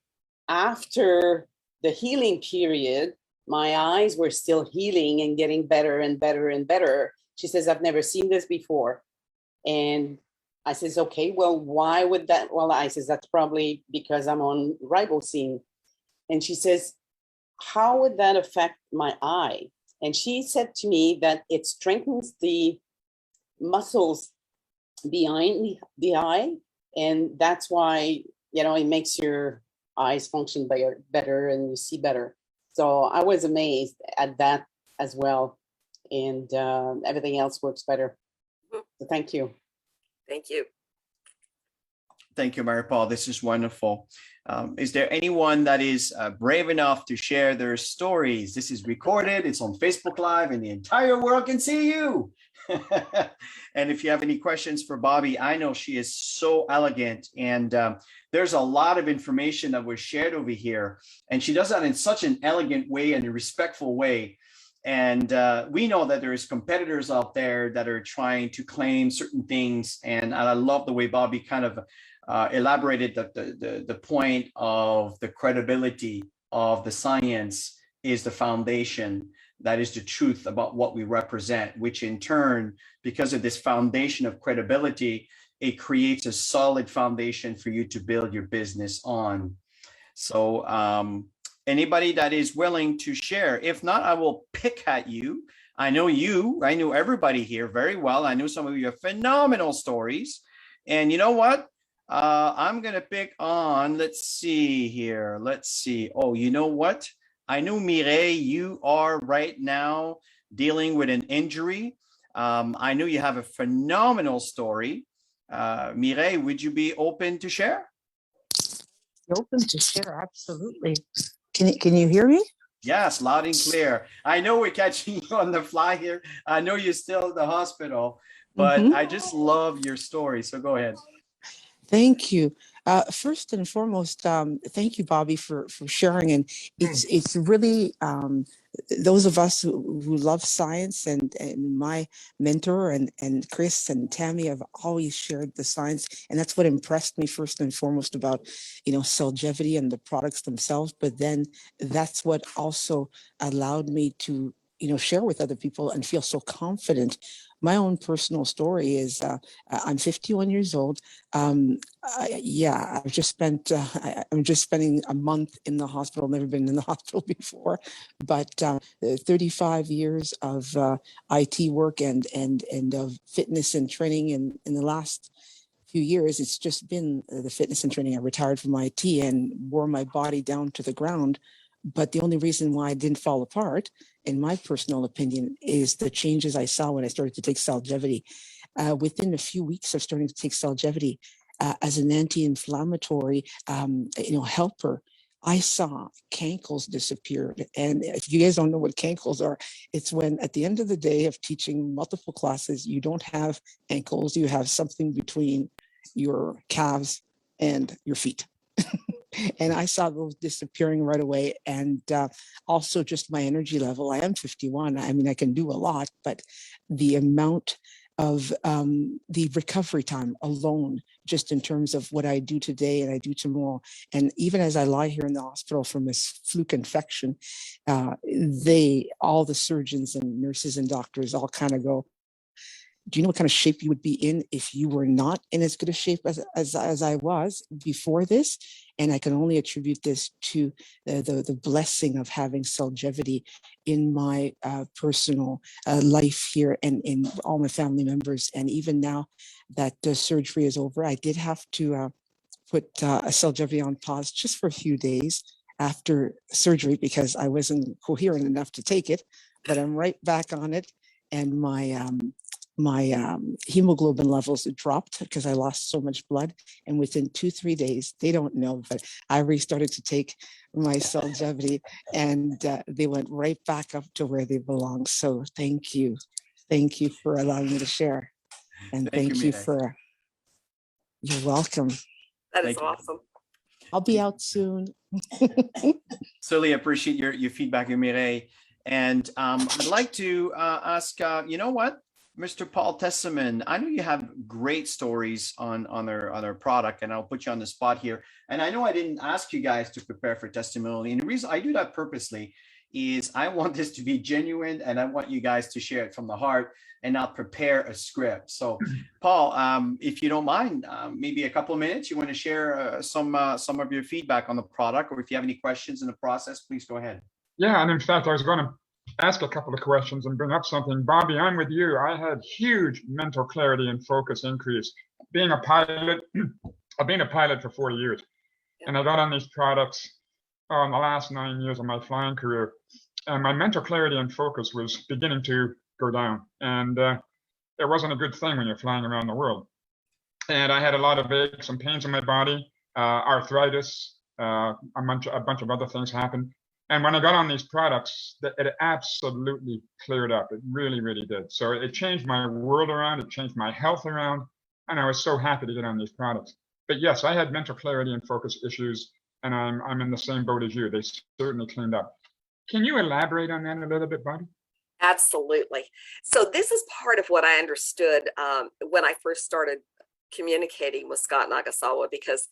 [SPEAKER 4] after the healing period, my eyes were still healing and getting better and better and better. She says, I've never seen this before. And I says, okay, well, why would that? Well, I says, that's probably because I'm on ribosine. And she says, how would that affect my eye? And she said to me that it strengthens the muscles behind the eye. And that's why, it makes your eyes function better and you see better. So I was amazed at that as well. And everything else works better. So thank you.
[SPEAKER 3] Thank you.
[SPEAKER 1] Thank you, Paul. This is wonderful. Is there anyone that is brave enough to share their stories? This is recorded. It's on Facebook Live and the entire world can see you. And if you have any questions for Bobbi, I know she is so elegant and there's a lot of information that was shared over here. And she does that in such an elegant way and a respectful way. And we know that there is competitors out there that are trying to claim certain things. And I love the way Bobbi kind of elaborated that the point of the credibility of the science is the foundation. That is the truth about what we represent, which in turn, because of this foundation of credibility, it creates a solid foundation for you to build your business on. So anybody that is willing to share, if not, I will pick at you. I know everybody here very well. I know some of you have phenomenal stories. And you know what? I'm going to pick on, let's see here. Let's see. Oh, you know what? I know, Mireille, you are right now dealing with an injury. I know you have a phenomenal story. Mireille, would you be open to share?
[SPEAKER 5] Open to share, absolutely. Can you hear me?
[SPEAKER 1] Yes, loud and clear. I know we're catching you on the fly here. I know you're still at the hospital, but I just love your story. So go ahead.
[SPEAKER 5] Thank you. First and foremost, thank you, Bobbi, for sharing. And it's really those of us who love science, and my mentor and Chris and Tammy have always shared the science, and that's what impressed me first and foremost about Cellgevity and the products themselves. But then that's what also allowed me to share with other people and feel so confident. My own personal story is I'm 51 years old. I've just spent, I'm just spending a month in the hospital, never been in the hospital before, but 35 years of IT work and of fitness and training in the last few years. It's just been the fitness and training. I retired from IT and wore my body down to the ground. But the only reason why I didn't fall apart, in my personal opinion, is the changes I saw when I started to take Cellgevity. Within a few weeks of starting to take Cellgevity as an anti-inflammatory, helper, I saw cankles disappeared. And if you guys don't know what cankles are, it's when at the end of the day of teaching multiple classes, you don't have ankles, you have something between your calves and your feet. And I saw those disappearing right away. And also just my energy level. I am 51. I mean, I can do a lot, but the amount of the recovery time alone, just in terms of what I do today and I do tomorrow. And even as I lie here in the hospital from this fluke infection, all the surgeons and nurses and doctors all kind of go, do you know what kind of shape you would be in if you were not in as good a shape as I was before this? And I can only attribute this to the blessing of having Cellgevity in my personal life here and in all my family members. And even now that the surgery is over, I did have to put a Cellgevity on pause just for a few days after surgery because I wasn't coherent enough to take it, but I'm right back on it. And my hemoglobin levels dropped because I lost so much blood. And within 2-3 days, they don't know, but I restarted to take my Cellgevity and they went right back up to where they belong. So thank you. Thank you for allowing me to share. And thank you for, you're welcome.
[SPEAKER 3] That is awesome.
[SPEAKER 5] I'll be out soon.
[SPEAKER 1] Certainly appreciate your feedback, Mireille. And I'd like to ask, you know what? Mr. Paul Tesseman, I know you have great stories on their product, and I'll put you on the spot here. And I know I didn't ask you guys to prepare for testimony, and the reason I do that purposely is I want this to be genuine, and I want you guys to share it from the heart and not prepare a script. So, Paul, if you don't mind, maybe a couple of minutes, you want to share some of your feedback on the product, or if you have any questions in the process, please go ahead.
[SPEAKER 6] Yeah, and in fact, I was going to ask a couple of questions and bring up something. Bobbi, I'm with you. I had huge mental clarity and focus increase. Being a pilot, I've been a pilot for 40 years, and I got on these products in the last 9 years of my flying career, and my mental clarity and focus was beginning to go down, and it wasn't a good thing when you're flying around the world. And I had a lot of aches and pains in my body, arthritis, a bunch of other things happened. And when I got on these products, it absolutely cleared up. It really, really did. So it changed my world around, it changed my health around, and I was so happy to get on these products. But yes, I had mental clarity and focus issues, and I'm in the same boat as you. They certainly cleaned up. Can you elaborate on that a little bit, Bobbi?
[SPEAKER 3] Absolutely. So this is part of what I understood when I first started communicating with Scott Nagasawa, because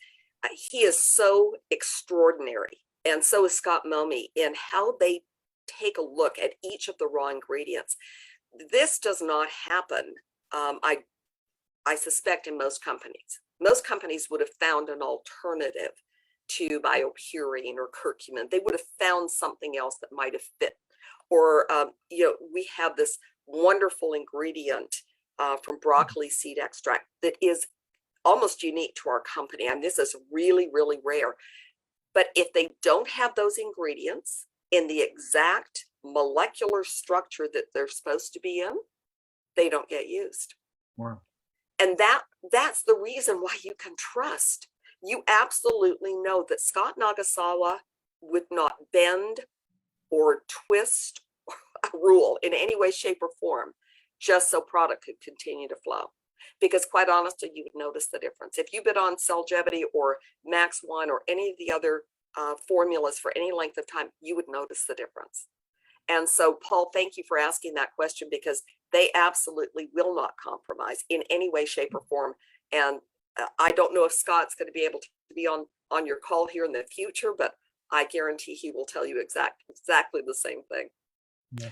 [SPEAKER 3] he is so extraordinary. And so is Scott Momi in how they take a look at each of the raw ingredients. This does not happen, I suspect, in most companies. Most companies would have found an alternative to BioPurine or curcumin. They would have found something else that might have fit. Or, we have this wonderful ingredient from broccoli seed extract that is almost unique to our company. And this is really, really rare. But if they don't have those ingredients in the exact molecular structure that they're supposed to be in, they don't get used.
[SPEAKER 6] Wow.
[SPEAKER 3] And that's the reason why you can trust. You absolutely know that Scott Nagasawa would not bend or twist a rule in any way, shape, or form just so product could continue to flow. because quite honestly, you would notice the difference. If you've been on Cellgevity or Max One or any of the other formulas for any length of time, you would notice the difference. And so, Paul, thank you for asking that question, because they absolutely will not compromise in any way, shape, or form. And I don't know if Scott's going to be able to be on your call here in the future, but I guarantee he will tell you exactly the same thing.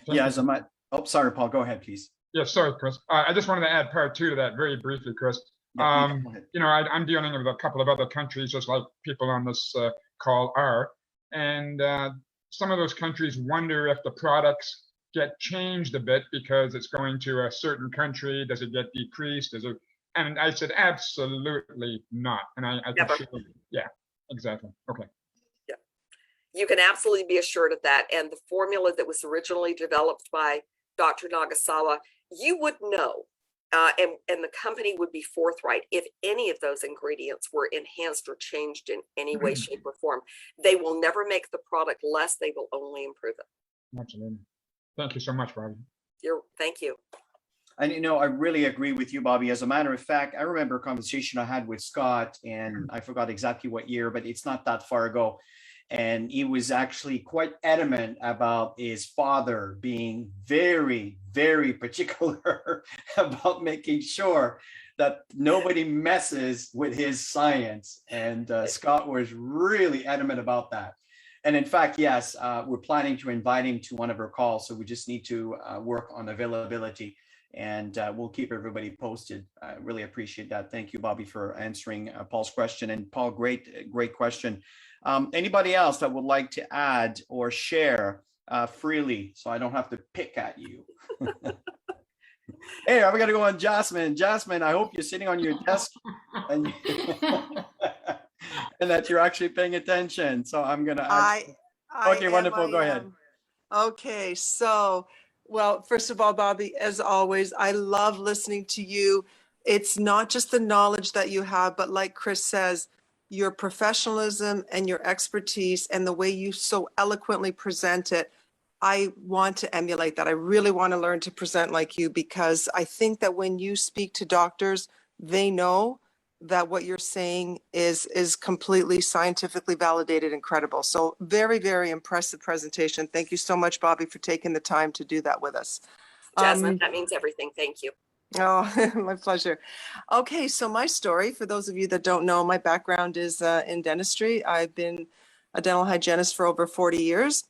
[SPEAKER 1] Yeah, as a oh, sorry, Paul, go ahead, please.
[SPEAKER 6] Yeah, sorry, Chris. I just wanted to add part two to that very briefly, Chris.
[SPEAKER 1] Yeah,
[SPEAKER 6] you know, I'm dealing with a couple of other countries, just like people on this call are. And some of those countries wonder if the products get changed a bit because it's going to a certain country. Does it get decreased? Does it? And I said, absolutely not. And I can show, yeah, exactly. Okay.
[SPEAKER 3] Yeah, you can absolutely be assured of that. And the formula that was originally developed by Dr. Nagasawa, you would know, and the company would be forthright if any of those ingredients were enhanced or changed in any way, shape, or form. They will never make the product less. They will only improve it.
[SPEAKER 6] Absolutely. Thank you so much, Bobbi.
[SPEAKER 3] Thank you.
[SPEAKER 1] And you know, I really agree with you, Bobbi. As a matter of fact, I remember a conversation I had with Scott, and I forgot exactly what year, but it's not that far ago. And he was actually quite adamant about his father being very, very particular about making sure that nobody messes with his science. And Scott was really adamant about that. And in fact, yes, we're planning to invite him to one of our calls. So we just need to work on availability, and we'll keep everybody posted. I really appreciate that. Thank you, Bobbi, for answering Paul's question. And Paul, great question. Anybody else that would like to add or share freely, so I don't have to pick at you? Hey, I'm gonna go on Jasmine. Jasmine, I hope you're sitting on your desk and, and that you're actually paying attention. So I'm gonna. Okay, wonderful. Go ahead.
[SPEAKER 7] Okay, so, well, first of all, Bobbi, as always, I love listening to you. It's not just the knowledge that you have, but like Chris says, your professionalism and your expertise and the way you so eloquently present it. I want to emulate that. I really want to learn to present like you, because I think that when you speak to doctors, they know that what you're saying is completely scientifically validated and credible. So very, very impressive presentation. Thank you so much, Bobbi, for taking the time to do that with us.
[SPEAKER 3] Jasmine, that means everything. Thank you.
[SPEAKER 7] Oh, my pleasure. Okay, so my story, for those of you that don't know, my background is in dentistry. I've been a dental hygienist for over 40 years.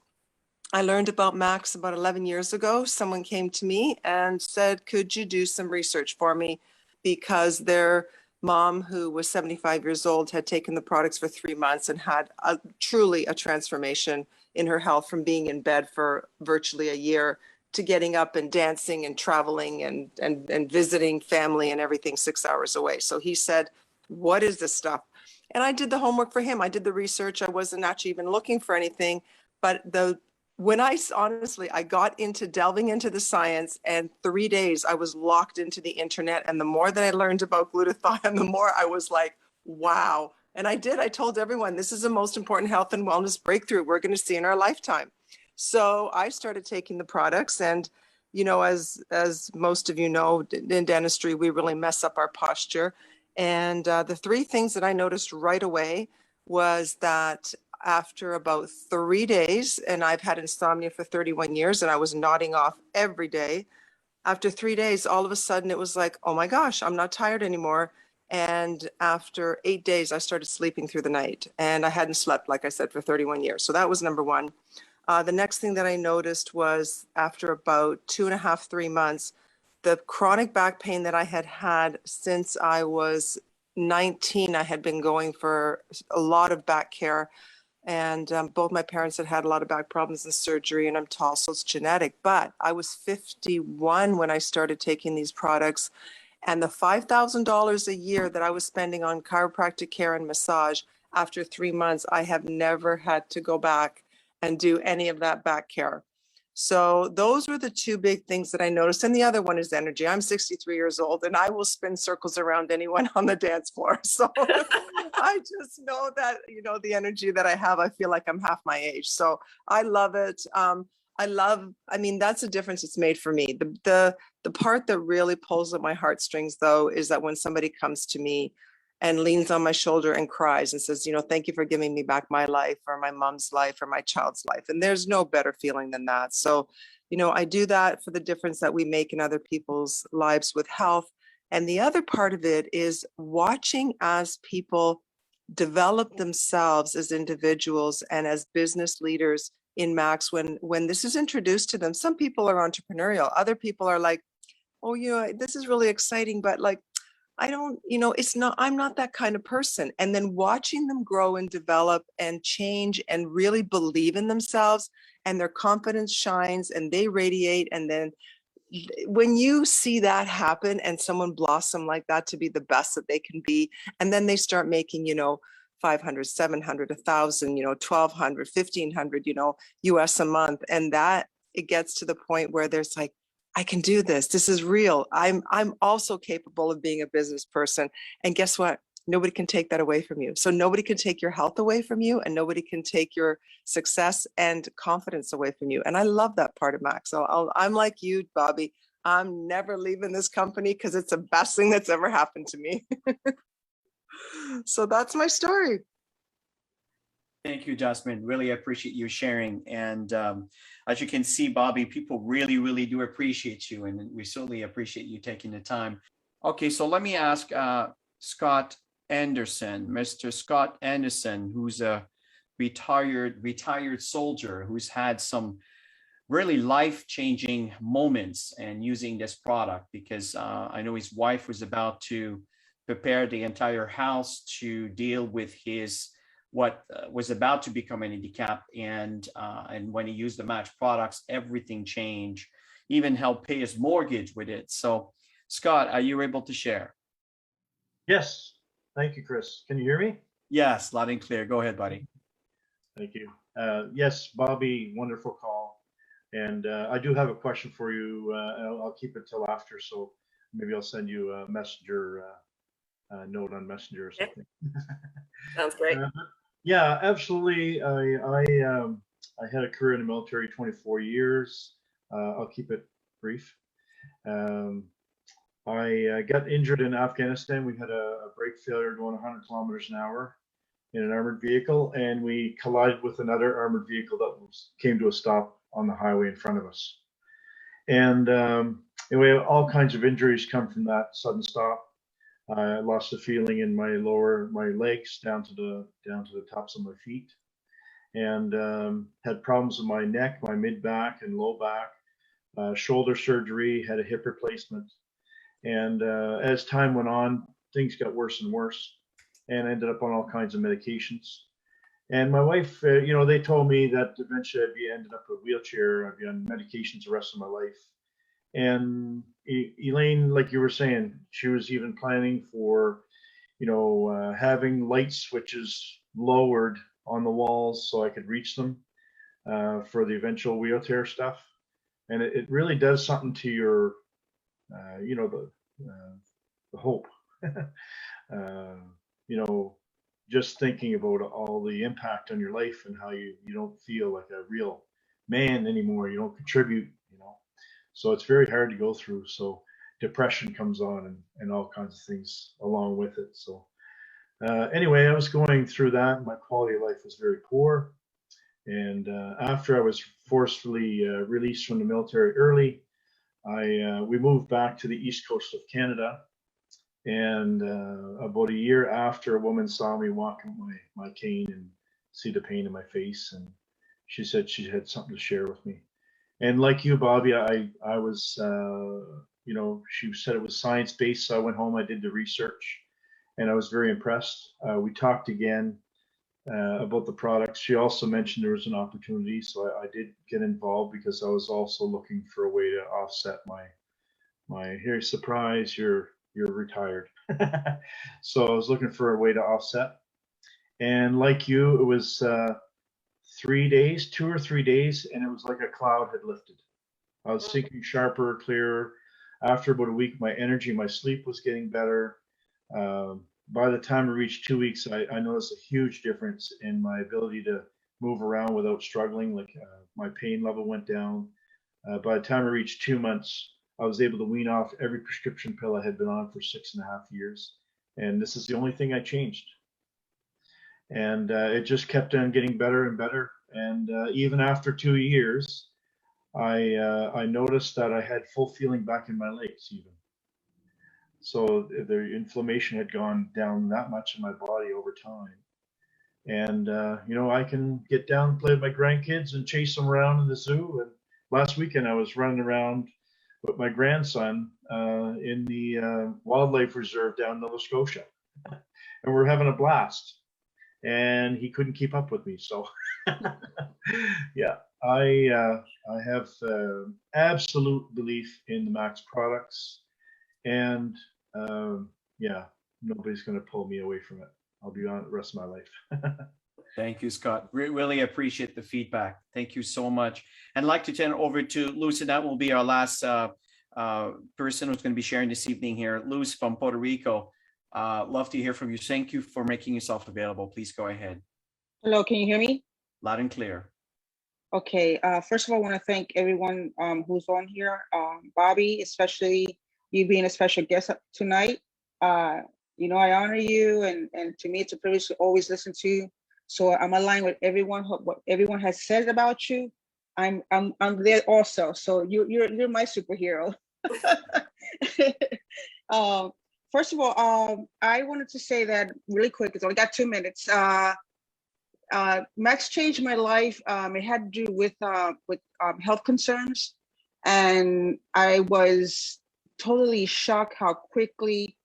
[SPEAKER 7] I learned about Max about 11 years ago. Someone came to me and said, could you do some research for me? Because their mom, who was 75 years old, had taken the products for 3 months and had truly a transformation in her health from being in bed for virtually a year to getting up and dancing and traveling and visiting family and everything 6 hours away. So he said, what is this stuff? And I did the homework for him. I did the research. I wasn't actually even looking for anything, but when I got into delving into the science, and 3 days I was locked into the internet. And the more that I learned about glutathione, the more I was like, wow. And I told everyone, this is the most important health and wellness breakthrough we're going to see in our lifetime. So I started taking the products, and, you know, as most of you know, in dentistry, we really mess up our posture. And the three things that I noticed right away was that after about 3 days, and I've had insomnia for 31 years and I was nodding off every day. After 3 days, all of a sudden it was like, oh my gosh, I'm not tired anymore. And after 8 days, I started sleeping through the night, and I hadn't slept, like I said, for 31 years. So that was number one. The next thing that I noticed was after about 2.5, 3 months, the chronic back pain that I had had since I was 19, I had been going for a lot of back care. And both my parents had had a lot of back problems and surgery, and I'm tall, so it's genetic. But I was 51 when I started taking these products. And the $5,000 a year that I was spending on chiropractic care and massage, after 3 months, I have never had to go back and do any of that back care. So those were the two big things that I noticed. And the other one is energy. I'm 63 years old, and I will spin circles around anyone on the dance floor. So I just know that, you know, the energy that I have, I feel like I'm half my age. So I love it. I mean, that's the difference it's made for me. The part that really pulls at my heartstrings, though, is that when somebody comes to me and leans on my shoulder and cries and says, thank you for giving me back my life or my mom's life or my child's life. And there's no better feeling than that. So, I do that for the difference that we make in other people's lives with health. And the other part of it is watching as people develop themselves as individuals and as business leaders in Max when this is introduced to them. Some people are entrepreneurial. Other people are like, oh, this is really exciting, but like, I don't, I'm not that kind of person. And then watching them grow and develop and change and really believe in themselves, and their confidence shines and they radiate. And then when you see that happen and someone blossom like that to be the best that they can be, and then they start making, 500, 700, 1,000, 1,200, 1,500, US a month. And that it gets to the point where there's like, I can do this. This is real. I'm also capable of being a business person. And guess what? Nobody can take that away from you. So nobody can take your health away from you, and nobody can take your success and confidence away from you. And I love that part of Max. So I'm like you, Bobbi. I'm never leaving this company because it's the best thing that's ever happened to me. So that's my story.
[SPEAKER 1] Thank you, Jasmine. Really appreciate you sharing. And as you can see, Bobbi, people really, really do appreciate you. And we certainly appreciate you taking the time. Okay, so let me ask Scott Anderson, Mr. Scott Anderson, who's a retired soldier who's had some really life-changing moments and using this product, because I know his wife was about to prepare the entire house to deal with his what was about to become a handicap, and when he used the Max products, everything changed, even helped pay his mortgage with it. So Scott, are you able to share?
[SPEAKER 8] Yes, thank you, Chris. Can you hear me?
[SPEAKER 1] Yes, loud and clear. Go ahead, buddy.
[SPEAKER 8] Thank you. Yes, Bobbi, wonderful call. And I do have a question for you. I'll keep it till after, so maybe I'll send you a messenger note on Messenger or something.
[SPEAKER 3] Sounds great.
[SPEAKER 8] Yeah, absolutely. I had a career in the military, 24 years. I'll keep it brief. I got injured in Afghanistan. We had a brake failure going 100 kilometers an hour in an armored vehicle, and we collided with another armored vehicle that came to a stop on the highway in front of us. And anyway, all kinds of injuries come from that sudden stop. I lost the feeling in my legs down to the tops of my feet, and had problems with my neck, my mid back and low back, shoulder surgery, had a hip replacement. And as time went on, things got worse and worse, and I ended up on all kinds of medications. And my wife, they told me that eventually I'd be ended up in a wheelchair. I'd be on medications the rest of my life. And Elaine, like you were saying, she was even planning for, having light switches lowered on the walls so I could reach them for the eventual wheelchair stuff. And it really does something to your, the hope. Just thinking about all the impact on your life and how you don't feel like a real man anymore. You don't contribute, So it's very hard to go through. So depression comes on and all kinds of things along with it. So anyway, I was going through that. My quality of life was very poor. And after I was forcefully released from the military early, we moved back to the east coast of Canada. And about a year after, a woman saw me walking my cane and see the pain in my face, and she said she had something to share with me. And like you, Bobbi, I was, she said it was science-based, so I went home, I did the research, and I was very impressed. We talked again about the products. She also mentioned there was an opportunity, so I did get involved because I was also looking for a way to offset my here, surprise, you're retired. So I was looking for a way to offset. And like you, it was 2 or 3 days, and it was like a cloud had lifted. I was thinking sharper, clearer. After about a week, my energy, my sleep was getting better. By the time I reached 2 weeks, I noticed a huge difference in my ability to move around without struggling. Like my pain level went down. By the time I reached 2 months, I was able to wean off every prescription pill I had been on for 6.5 years. And this is the only thing I changed. And it just kept on getting better and better. And even after 2 years, I noticed that I had full feeling back in my legs even. So the inflammation had gone down that much in my body over time. And, you know, I can get down and play with my grandkids and chase them around in the zoo. And last weekend I was running around with my grandson in the wildlife reserve down in Nova Scotia. And we're having a blast. And he couldn't keep up with me. So, yeah, I have absolute belief in the Max products. And yeah, nobody's going to pull me away from it. I'll be on it the rest of my life.
[SPEAKER 1] Thank you, Scott. Really appreciate the feedback. Thank you so much. And I'd like to turn it over to Luz, and that will be our last person who's going to be sharing this evening here. Luz from Puerto Rico. Love to hear from you. Thank you for making yourself available. Please go ahead.
[SPEAKER 9] Hello, can you hear me?
[SPEAKER 1] Loud and clear.
[SPEAKER 9] Okay, first of all, I want to thank everyone who's on here. Bobbi, especially you being a special guest tonight. You know, I honor you, and to me, it's a privilege to always listen to you. So I'm aligned with everyone, what everyone has said about you. I'm there also. So you're my superhero. First of all, I wanted to say that really quick. It's only got 2 minutes. Max changed my life. It had to do with health concerns, and I was totally shocked how quickly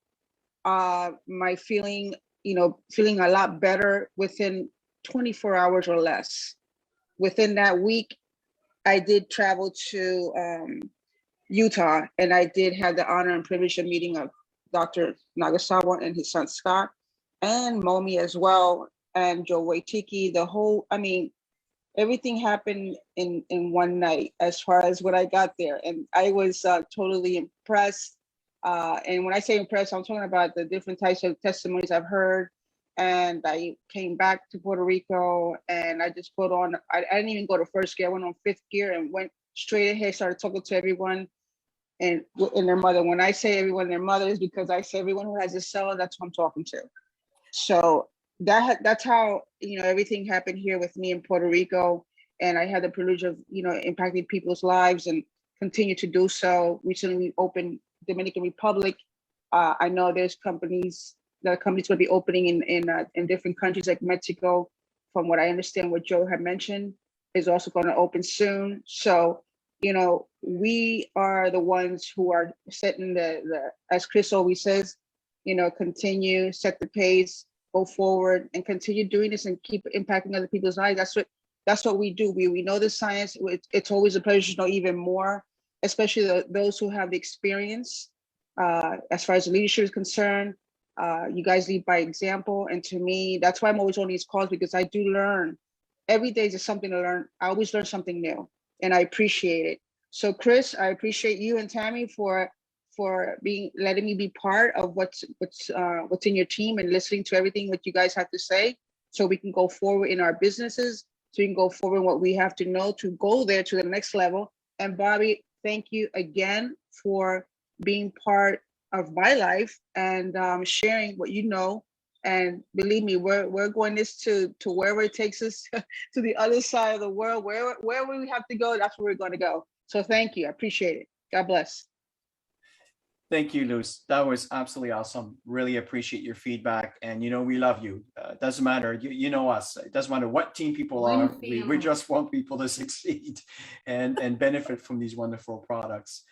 [SPEAKER 9] my feeling a lot better within 24 hours or less. Within that week, I did travel to Utah, and I did have the honor and privilege of meeting of Dr. Nagasawa and his son Scott, and Momi as well, and Joe Waitiki. Everything happened in one night as far as when I got there, and I was totally impressed. And when I say impressed, I'm talking about the different types of testimonies I've heard. And I came back to Puerto Rico, and I just put on, I didn't even go to first gear. I went on fifth gear and went straight ahead, started talking to everyone and their mother. When I say everyone, their mother, is because I say everyone who has a cell, that's who I'm talking to. So that's how, everything happened here with me in Puerto Rico. And I had the privilege of, impacting people's lives and continue to do so. Recently, we opened Dominican Republic. I know there's companies going to be opening in different countries like Mexico. From what I understand, what Joe had mentioned is also going to open soon. So, we are the ones who are setting the as Chris always says, continue, set the pace, go forward, and continue doing this and keep impacting other people's lives. That's what we do. We know the science. It's always a pleasure to know even more, especially those who have the experience. As far as leadership is concerned, you guys lead by example. And to me, that's why I'm always on these calls, because I do learn. Every day is something to learn. I always learn something new, and I appreciate it. So Chris, I appreciate you and Tammy for letting me be part of what's in your team and listening to everything that you guys have to say, so we can go forward in our businesses, so we can go forward in what we have to know to go there to the next level. And Bobbi, thank you again for being part of my life and sharing what you know. And believe me, we're going this to wherever it takes us, to the other side of the world, wherever we have to go, that's where we're going to go. So thank you. I appreciate it. God bless.
[SPEAKER 1] Thank you, Luz. That was absolutely awesome. Really appreciate your feedback. And, we love you. Doesn't matter. You know us. It doesn't matter what team people are. We just want people to succeed and benefit from these wonderful products.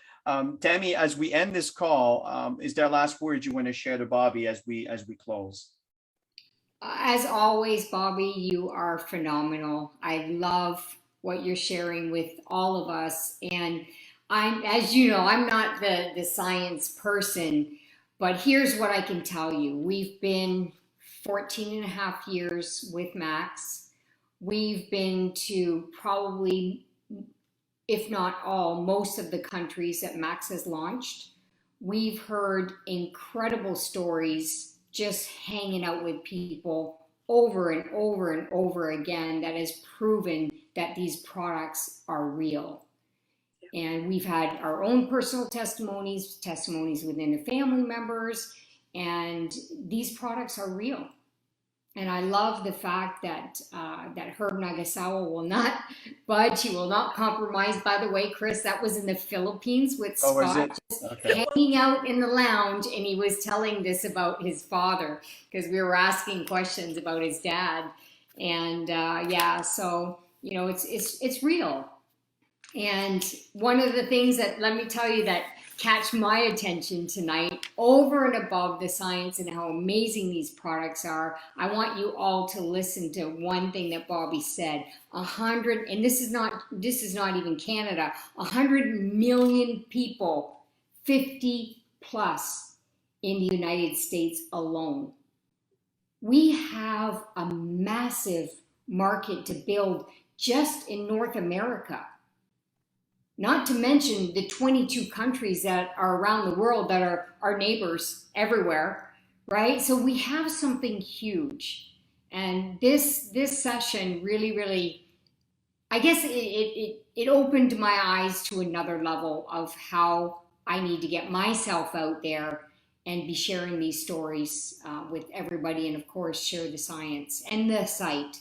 [SPEAKER 1] Tammy, as we end this call, is there last words you want to share to Bobbi as we close?
[SPEAKER 2] As always, Bobbi, you are phenomenal. I love what you're sharing with all of us. And as you know, I'm not the science person, but here's what I can tell you. We've been 14 and a half years with Max. We've been to probably, if not all, most of the countries that Max has launched. We've heard incredible stories just hanging out with people over and over and over again that has proven that these products are real. And we've had our own personal testimonies, testimonies within the family members, and these products are real. And I love the fact that that Herb Nagasawa will not budge. He will not compromise. By the way, Chris, that was in the Philippines with Scott,
[SPEAKER 1] Okay.
[SPEAKER 2] hanging out in the lounge, and he was telling this about his father because we were asking questions about his dad. And yeah, so you know, it's real. And one of the things that, let me tell you, that catch my attention tonight, over and above the science and how amazing these products are, I want you all to listen to one thing that Bobbi said. 100, and this is not even Canada, 100 million people, 50 plus in the United States alone. We have a massive market to build just in North America. Not to mention the 22 countries that are around the world that are our neighbors everywhere, right? So we have something huge. And this session really, I guess it opened my eyes to another level of how I need to get myself out there and be sharing these stories with everybody, and of course share the science and the site.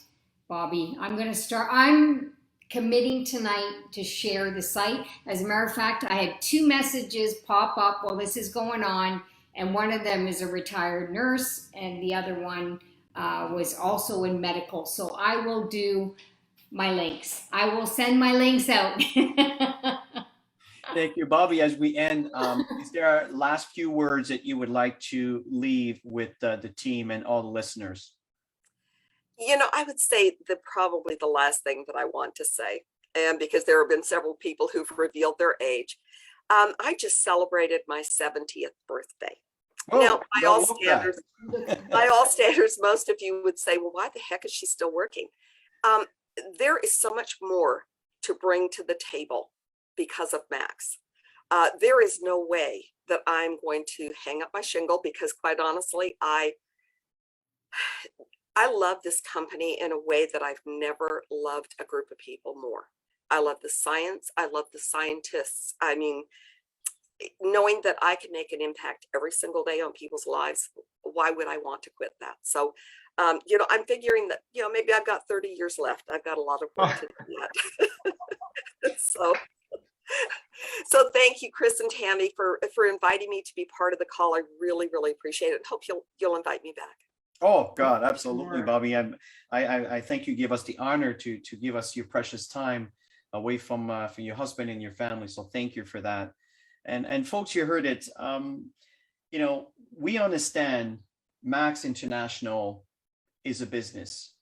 [SPEAKER 2] Bobbi, I'm committing tonight to share the site. As a matter of fact, I had 2 messages pop up while this is going on, and one of them is a retired nurse, and the other one was also in medical. So I will do my links. I will send my links out.
[SPEAKER 1] Thank you, Bobbi. As we end, is there last few words that you would like to leave with the team and all the listeners?
[SPEAKER 3] You know, I would say that probably the last thing that I want to say, and because there have been several people who've revealed their age, I just celebrated my 70th birthday.
[SPEAKER 1] Oh,
[SPEAKER 3] now, by all standards, most of you would say, well, why the heck is she still working? There is so much more to bring to the table because of Max. There is no way that I'm going to hang up my shingle, because quite honestly, I love this company in a way that I've never loved a group of people more. I love the science. I love the scientists. I mean, knowing that I can make an impact every single day on people's lives, why would I want to quit that? So, you know, I'm figuring that, you know, maybe I've got 30 years left. I've got a lot of work to do yet. So thank you, Chris and Tammy, for inviting me to be part of the call. I really appreciate it. Hope you'll invite me back.
[SPEAKER 1] Oh God, absolutely, Bobbi. I think you give us the honor to give us your precious time away from your husband and your family. So thank you for that. And folks, you heard it. You know, we understand Max International is a business,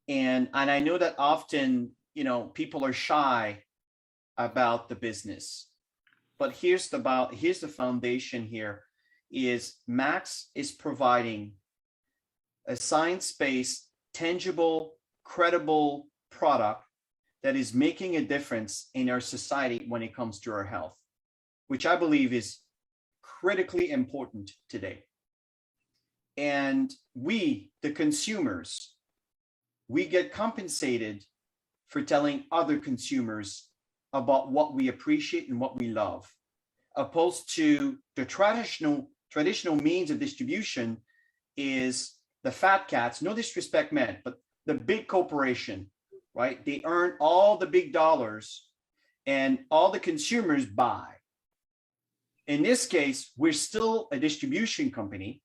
[SPEAKER 1] and I know that often, you know, people are shy about the business, but here's the foundation here is Max is providing a science-based, tangible, credible product that is making a difference in our society when it comes to our health, which I believe is critically important today. And we, the consumers, we get compensated for telling other consumers about what we appreciate and what we love, opposed to the traditional means of distribution is the fat cats, no disrespect meant, but the big corporation, right? They earn all the big dollars and all the consumers buy. In this case, we're still a distribution company.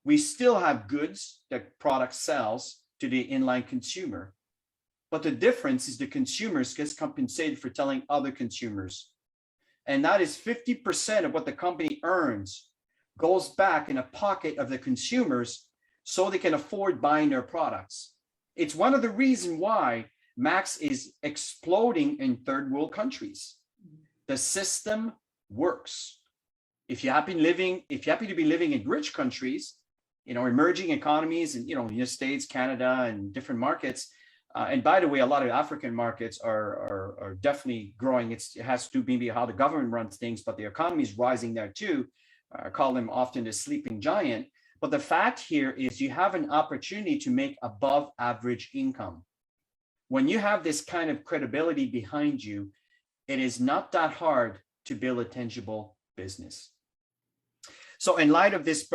[SPEAKER 1] We still have goods that product sells to the inline consumer. But the difference is the consumers gets compensated for telling other consumers. And that is 50% of what the company earns goes back in a pocket of the consumers so they can afford buying their products. It's one of the reasons why Max is exploding in third world countries. The system works. If you happen to be living in rich countries, you know, emerging economies, and you know, United States, Canada, and different markets. And by the way, a lot of African markets are definitely growing. It has to do maybe how the government runs things, but the economy is rising there too. I call them often the sleeping giant. But the fact here is you have an opportunity to make above average income. when you have this kind of credibility behind you, it is not that hard to build a tangible business. So in light of this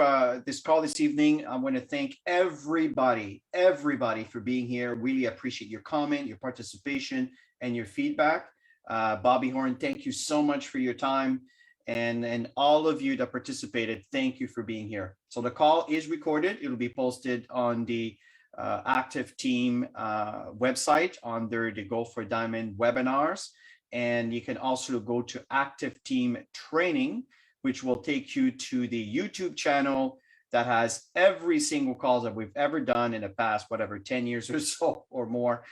[SPEAKER 1] this call this evening, I want to thank everybody for being here. Really appreciate your comment, your participation, and your feedback. Bobbi, Horne, thank you so much for your time. And all of you that participated, thank you for being here. So the call is recorded. It'll be posted on the Active Team website under the Go for Diamond webinars. And you can also go to Active Team Training, which will take you to the YouTube channel that has every single call that we've ever done in the past, whatever, 10 years or so or more.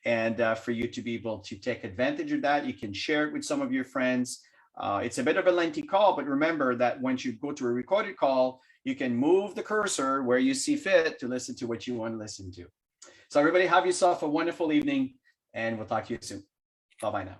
[SPEAKER 1] And for you to be able to take advantage of that, you can share it with some of your friends. It's a bit of a lengthy call, but remember that once you go to a recorded call, you can move the cursor where you see fit to listen to what you want to listen to. So everybody have yourself a wonderful evening, and we'll talk to you soon. Bye-bye now.